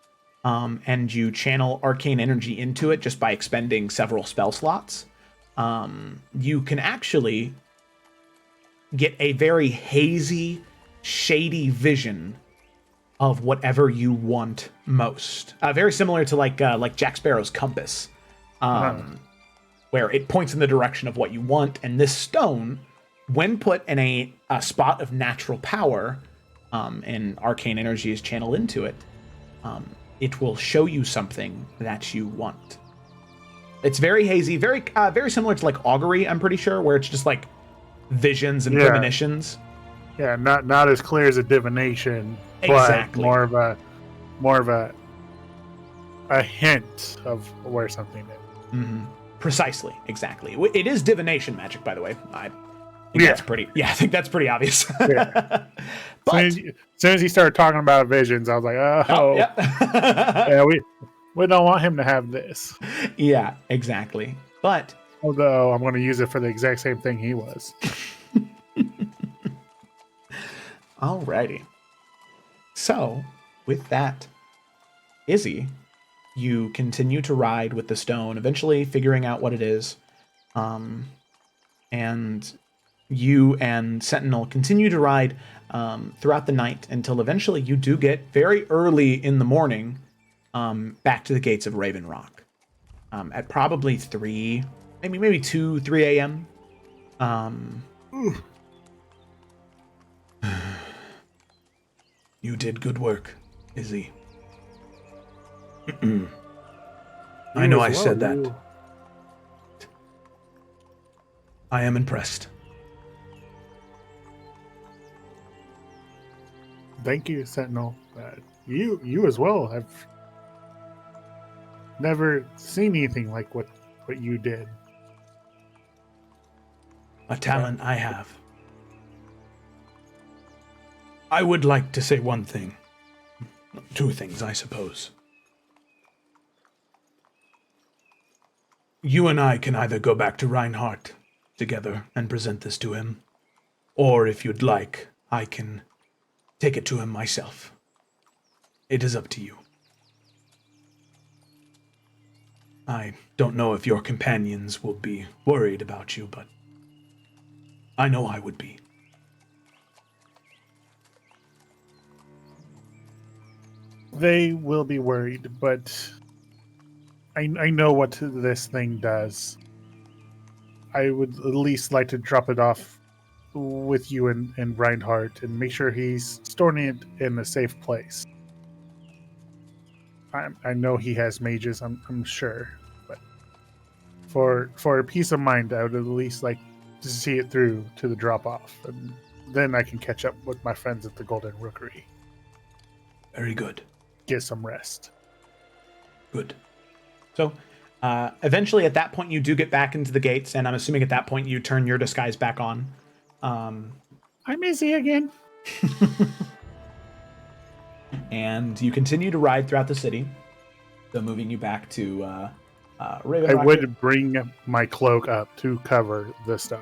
Speaker 1: and you channel arcane energy into it just by expending several spell slots, you can actually get a very hazy, shady vision of whatever you want most. Very similar to like Jack Sparrow's compass, where it points in the direction of what you want. And this stone, when put in a spot of natural power, and arcane energy is channeled into it, it will show you something that you want. It's very hazy, very similar to like augury, I'm pretty sure, where it's just like visions and premonitions.
Speaker 2: Yeah, not as clear as a divination,
Speaker 1: exactly.
Speaker 2: but more of a hint of where something is.
Speaker 1: Mm-hmm. Precisely, exactly. It is divination magic, by the way. I think that's pretty. Yeah, I think that's pretty obvious.
Speaker 2: Yeah.
Speaker 1: But
Speaker 2: as soon as he started talking about visions, I was like, oh
Speaker 1: yep.
Speaker 2: yeah, we don't want him to have this.
Speaker 1: Yeah, exactly. But
Speaker 2: although I'm going to use it for the exact same thing he was.
Speaker 1: Alrighty. So, with that, Izzy, you continue to ride with the stone, eventually figuring out what it is. And you and Sentinel continue to ride throughout the night until eventually you do get very early in the morning back to the gates of Raven Rock. At probably 3, maybe 2, 3 a.m.
Speaker 4: You did good work, Izzy. I know I said that. I am impressed.
Speaker 2: Thank you, Sentinel. You as well have never seen anything like what you did.
Speaker 4: A talent I have. I would like to say one thing. 2 things, I suppose. You and I can either go back to Reinhardt together and present this to him, or if you'd like, I can take it to him myself. It is up to you. I don't know if your companions will be worried about you, but I know I would be.
Speaker 2: They will be worried, but I know what this thing does. I would at least like to drop it off with you and Reinhardt and make sure he's storing it in a safe place. I know he has mages, I'm sure, but for peace of mind, I would at least like to see it through to the drop off, and then I can catch up with my friends at the Golden Rookery.
Speaker 4: Very good.
Speaker 2: Get some rest.
Speaker 4: Good.
Speaker 1: So, eventually at that point you do get back into the gates, and I'm assuming at that point you turn your disguise back on.
Speaker 2: I'm Izzy again.
Speaker 1: And you continue to ride throughout the city, so moving you back to Raven Rock.
Speaker 2: I would bring my cloak up to cover the stone.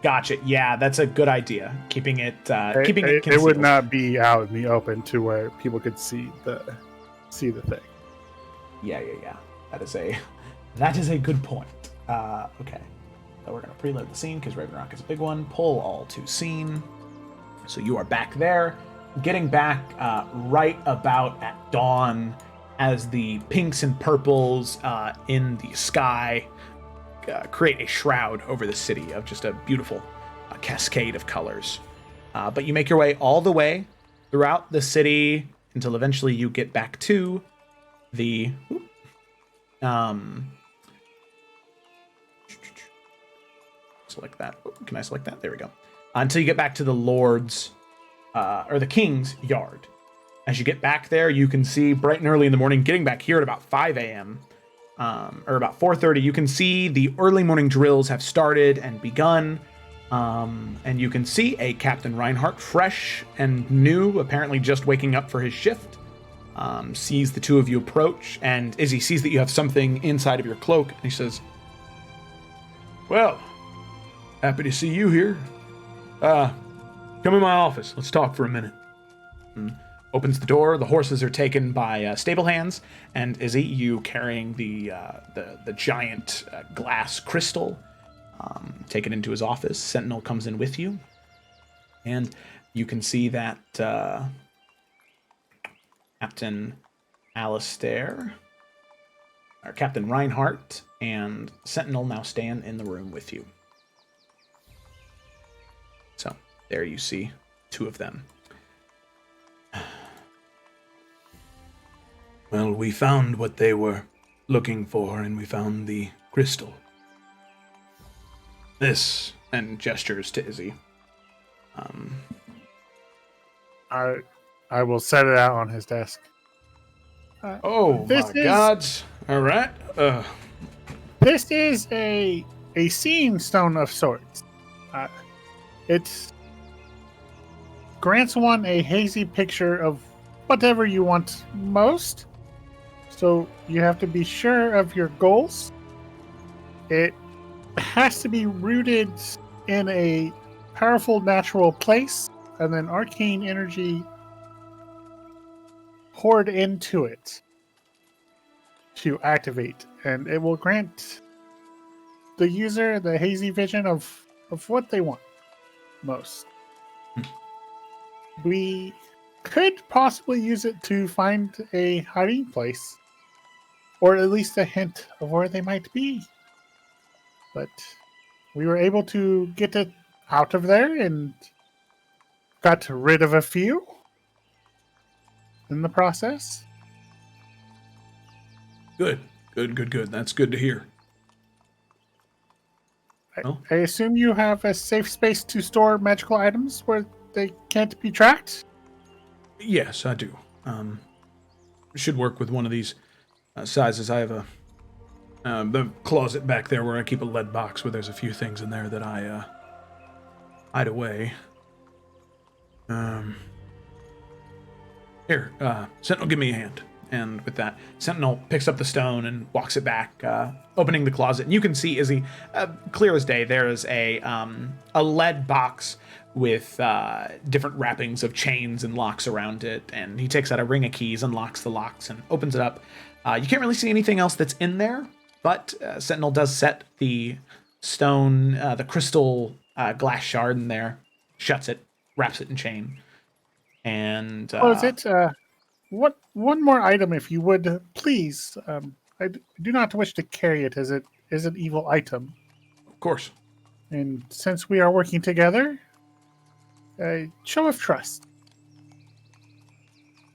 Speaker 1: Gotcha. Yeah, that's a good idea. Keeping it
Speaker 2: It
Speaker 1: concealed.
Speaker 2: would not be out in the open to where people could see the thing.
Speaker 1: Yeah. That is a good point. Okay. So we're gonna preload the scene because Raven Rock is a big one. Pull all to scene. So you are back there, getting back right about at dawn as the pinks and purples in the sky create a shroud over the city of just a beautiful cascade of colors. But you make your way all the way throughout the city until eventually you get back to the select that. Can I select that? There we go. Until you get back to the Lord's or the King's yard. As you get back there, you can see bright and early in the morning, getting back here at about 5 a.m., or about 4:30, you can see the early morning drills have started and begun. And you can see a Captain Reinhardt, fresh and new, apparently just waking up for his shift, sees the two of you approach, and Izzy sees that you have something inside of your cloak, and he says,
Speaker 4: "Well, happy to see you here. Come in my office. Let's talk for a minute."
Speaker 1: Opens the door. The horses are taken by stable hands, and Izzy, you carrying the giant glass crystal, taken into his office. Sentinel comes in with you, and you can see that Captain Alistair, or Captain Reinhardt, and Sentinel now stand in the room with you. So there you see two of them.
Speaker 4: Well, we found what they were looking for, and we found the crystal.
Speaker 1: This, and gestures to Izzy.
Speaker 2: I will set it out on his desk.
Speaker 4: Oh my gods! All right.
Speaker 2: This is a seeing stone of sorts. It grants one a hazy picture of whatever you want most. So you have to be sure of your goals. It has to be rooted in a powerful natural place, and then arcane energy poured into it to activate, and it will grant the user the hazy vision of what they want most. We could possibly use it to find a hiding place, or at least a hint of where they might be. But we were able to get it out of there and got rid of a few in the process.
Speaker 4: Good. That's good to hear.
Speaker 2: I assume you have a safe space to store magical items where they can't be tracked?
Speaker 4: Yes, I do. Should work with one of these sizes. I have the closet back there where I keep a lead box where there's a few things in there that I hide away. Here, Sentinel, give me a hand.
Speaker 1: And with that, Sentinel picks up the stone and walks it back, opening the closet. And you can see, Izzy, clear as day, there is a lead box with different wrappings of chains and locks around it. And he takes out a ring of keys, unlocks the locks, and opens it up. You can't really see anything else that's in there, but Sentinel does set the stone, the crystal glass shard in there, shuts it, wraps it in chain. And
Speaker 2: close it. One more item, if you would, please. I do not wish to carry it as it is an evil item.
Speaker 4: Of course.
Speaker 2: And since we are working together, a show of trust.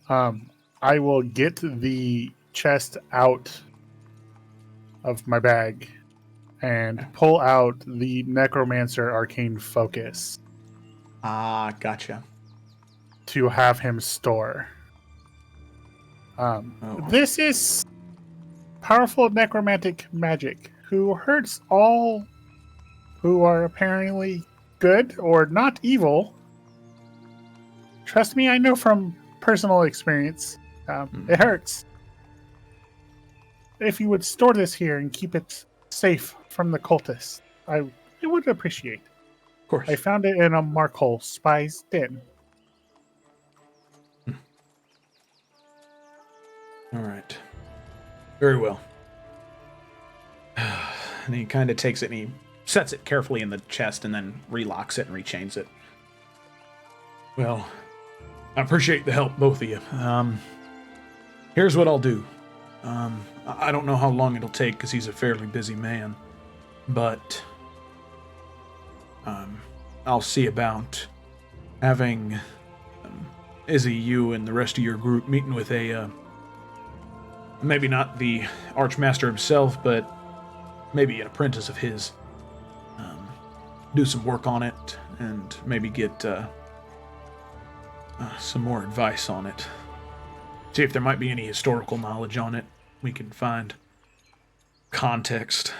Speaker 2: I will get the chest out of my bag and pull out the Necromancer Arcane Focus.
Speaker 1: Gotcha.
Speaker 2: To have him store. This is powerful necromantic magic who hurts all who are apparently good or not evil. Trust me, I know from personal experience. It hurts. If you would store this here and keep it safe from the cultists, I would appreciate.
Speaker 4: Of course.
Speaker 2: I found it in a Markhole spy's den.
Speaker 4: All right. Very well.
Speaker 1: And he kind of takes it and he sets it carefully in the chest and then relocks it and rechains it.
Speaker 4: Well, I appreciate the help, both of you. Here's what I'll do. I don't know how long it'll take because he's a fairly busy man, but I'll see about having Izzy, you, and the rest of your group meeting with a maybe not the Archmaster himself, but maybe an apprentice of his. Do some work on it and maybe get some more advice on it.
Speaker 3: See if there might be any historical knowledge on it. We can find context.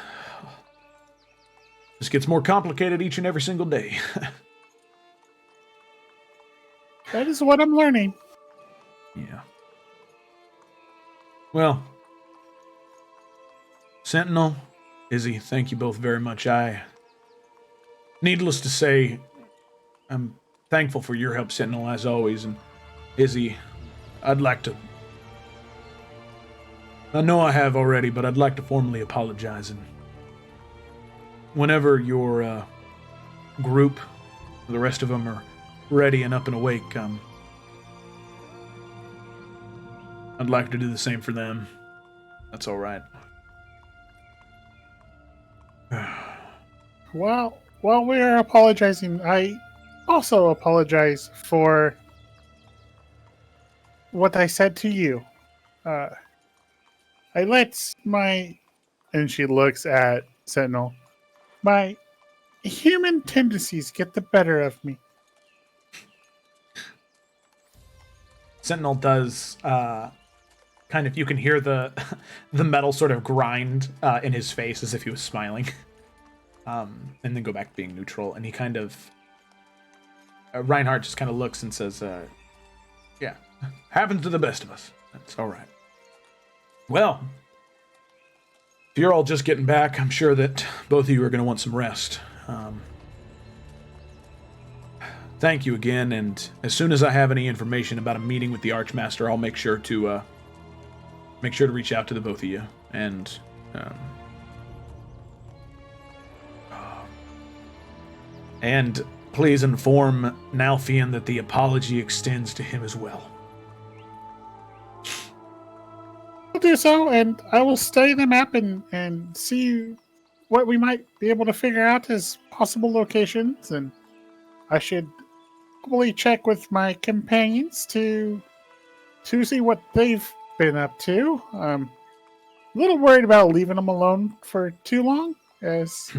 Speaker 3: This gets more complicated each and every single day.
Speaker 2: That is what I'm learning.
Speaker 3: Yeah. Well, Sentinel, Izzy, thank you both very much. Needless to say, I'm thankful for your help, Sentinel, as always. And Izzy, I'd like to... I know I have already, but I'd like to formally apologize. And whenever your group, the rest of them, are ready and up and awake, I'd like to do the same for them. That's all right.
Speaker 2: Well, while we are apologizing, I also apologize for what I said to you. I let my... And she looks at Sentinel. My human tendencies get the better of me.
Speaker 3: Sentinel does kind of, you can hear the the metal sort of grind in his face as if he was smiling, and then go back to being neutral. And he kind of Reinhardt just kind of looks and says, "Yeah, happens to the best of us. That's all right. Well, if you're all just getting back, I'm sure that both of you are going to want some rest. Thank you again, and as soon as I have any information about a meeting with the Archmaster, I'll make sure to reach out to the both of you. And please inform Nalfian that the apology extends to him as well."
Speaker 2: I'll do so, and I will study the map and see what we might be able to figure out as possible locations, and I should probably check with my companions to see what they've been up to. A little worried about leaving them alone for too long, as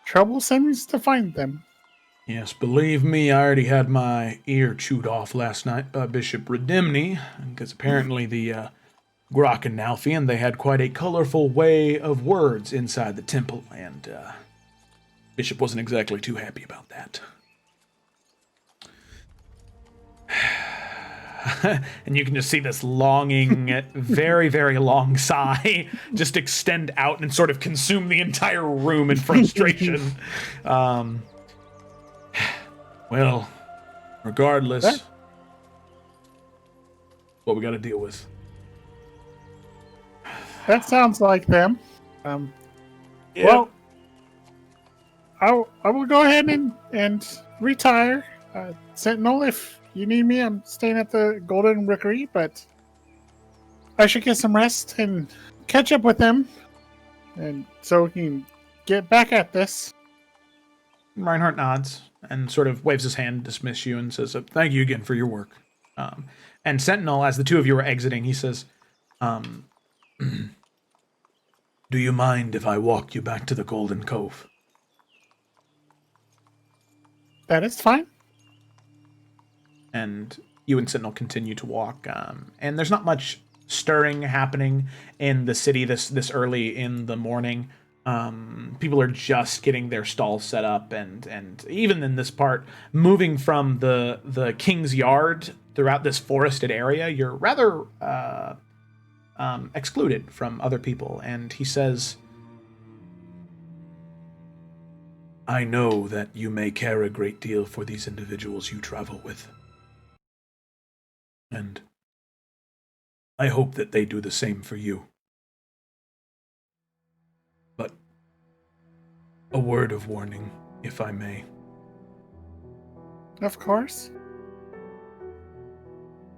Speaker 2: trouble seems to find them.
Speaker 3: Yes, believe me, I already had my ear chewed off last night by Bishop Redimni, because apparently the Grok and Nalfian, they had quite a colorful way of words inside the temple, and Bishop wasn't exactly too happy about that. And you can just see this longing, very, very long sigh just extend out and sort of consume the entire room in frustration. Well, regardless, what we got to deal with.
Speaker 2: That sounds like them.
Speaker 3: Yeah.
Speaker 2: Well, I will go ahead and retire. Sentinel, if you need me, I'm staying at the Golden Rookery, but I should get some rest and catch up with them, and so we can get back at this.
Speaker 3: Reinhardt nods and sort of waves his hand to dismiss you and says, "Thank you again for your work." And Sentinel, as the two of you are exiting, he says, "Do you mind if I walk you back to the Golden Cove?"
Speaker 2: That is fine.
Speaker 3: And you and Sentinel continue to walk. And there's not much stirring happening in the city this early in the morning. People are just getting their stalls set up, and even in this part, moving from the King's Yard throughout this forested area, you're rather excluded from other people. And he says, "I know that you may care a great deal for these individuals you travel with. And I hope that they do the same for you. But a word of warning, if I may.
Speaker 2: Of course.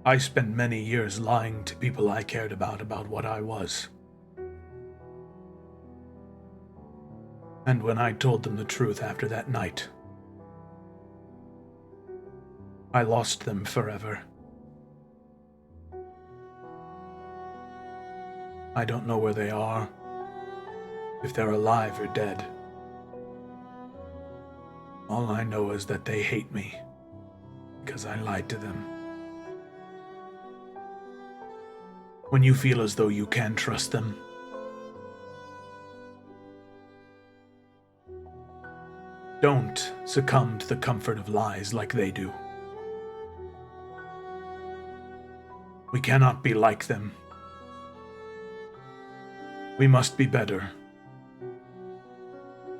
Speaker 3: I spent many years lying to people I cared about what I was. And when I told them the truth after that night, I lost them forever. I don't know where they are, if they're alive or dead. All I know is that they hate me because I lied to them.
Speaker 4: when you feel as though you can trust them. Don't succumb to the comfort of lies like they do. We cannot be like them. We must be better.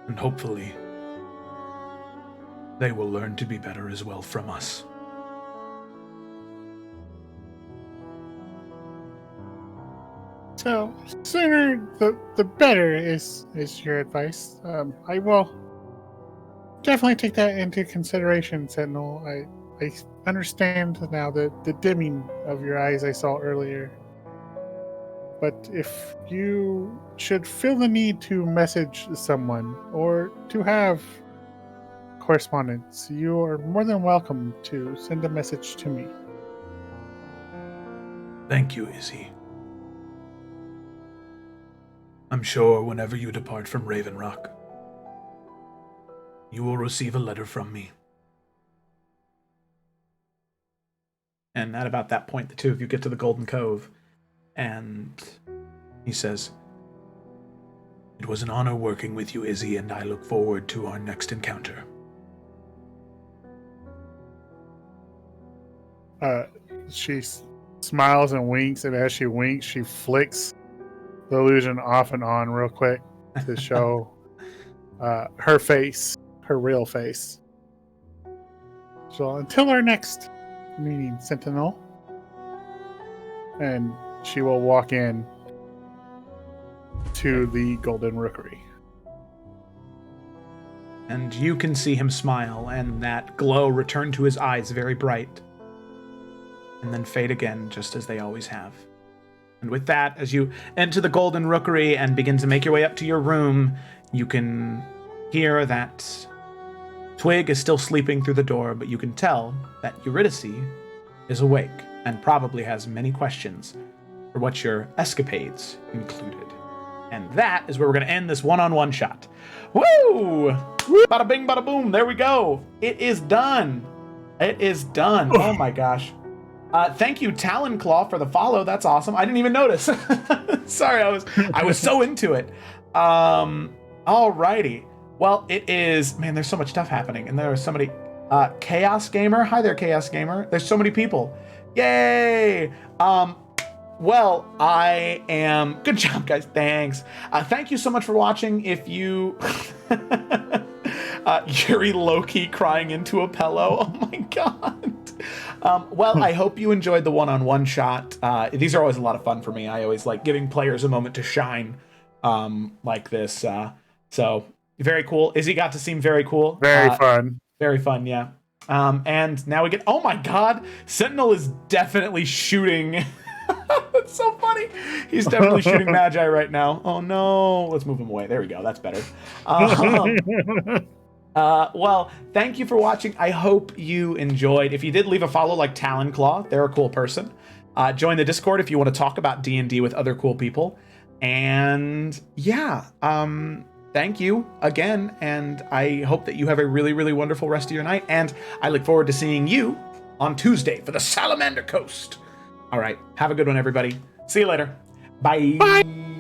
Speaker 4: And hopefully, they will learn to be better as well from us.
Speaker 2: So, sooner the better is your advice. I will definitely take that into consideration, Sentinel. I understand now the dimming of your eyes I saw earlier. But if you should feel the need to message someone or to have correspondence, you are more than welcome to send a message to me.
Speaker 4: Thank you, Izzy. I'm sure whenever you depart from Raven Rock, you will receive a letter from me.
Speaker 1: And at about that point, the two of you get to the Golden Cove, and he says,
Speaker 4: It was an honor working with you, Izzy, and I look forward to our next encounter.
Speaker 2: She smiles and winks, and as she winks, she flicks the illusion off and on real quick to show her face, her real face. So until our next meeting, Sentinel. And she will walk in to the Golden Rookery.
Speaker 1: and you can see him smile, and that glow return to his eyes very bright, and then fade again, just as they always have. And with that, as you enter the Golden Rookery and begin to make your way up to your room, you can hear that Twig is still sleeping through the door, but you can tell that Eurydice is awake and probably has many questions for what your escapades included. And that is where we're going to end this one-on-one shot. Woo! Bada bing, bada boom. There we go. It is done. It is done. Oh my gosh. Thank you, Talonclaw, for the follow. That's awesome. I didn't even notice. Sorry, I was so into it. Alrighty. Well, it is, man, there's so much stuff happening, and there are so many. Chaos Gamer. Hi there, Chaos Gamer. There's so many people. Yay! Well, I am... Good job, guys. Thanks. Thank you so much for watching. If you... Yuri Loki crying into a pillow. Oh my god. Well, I hope you enjoyed the one-on-one shot. These are always a lot of fun for me. I always like giving players a moment to shine like this. So, very cool. Izzy got to seem very cool.
Speaker 2: Very fun.
Speaker 1: Very fun, yeah. And now we get... Oh my god! Sentinel is definitely shooting... That's so funny. He's definitely shooting Magi right now. Oh no. Let's move him away. There we go. That's better. Well, thank you for watching. I hope you enjoyed. If you did, leave a follow like Talonclaw. They're a cool person. Join the Discord if you want to talk about D&D with other cool people. And yeah, thank you again. And I hope that you have a really, really wonderful rest of your night. And I look forward to seeing you on Tuesday for the Salamander Coast. All right. Have a good one, everybody. See you later. Bye.
Speaker 2: Bye.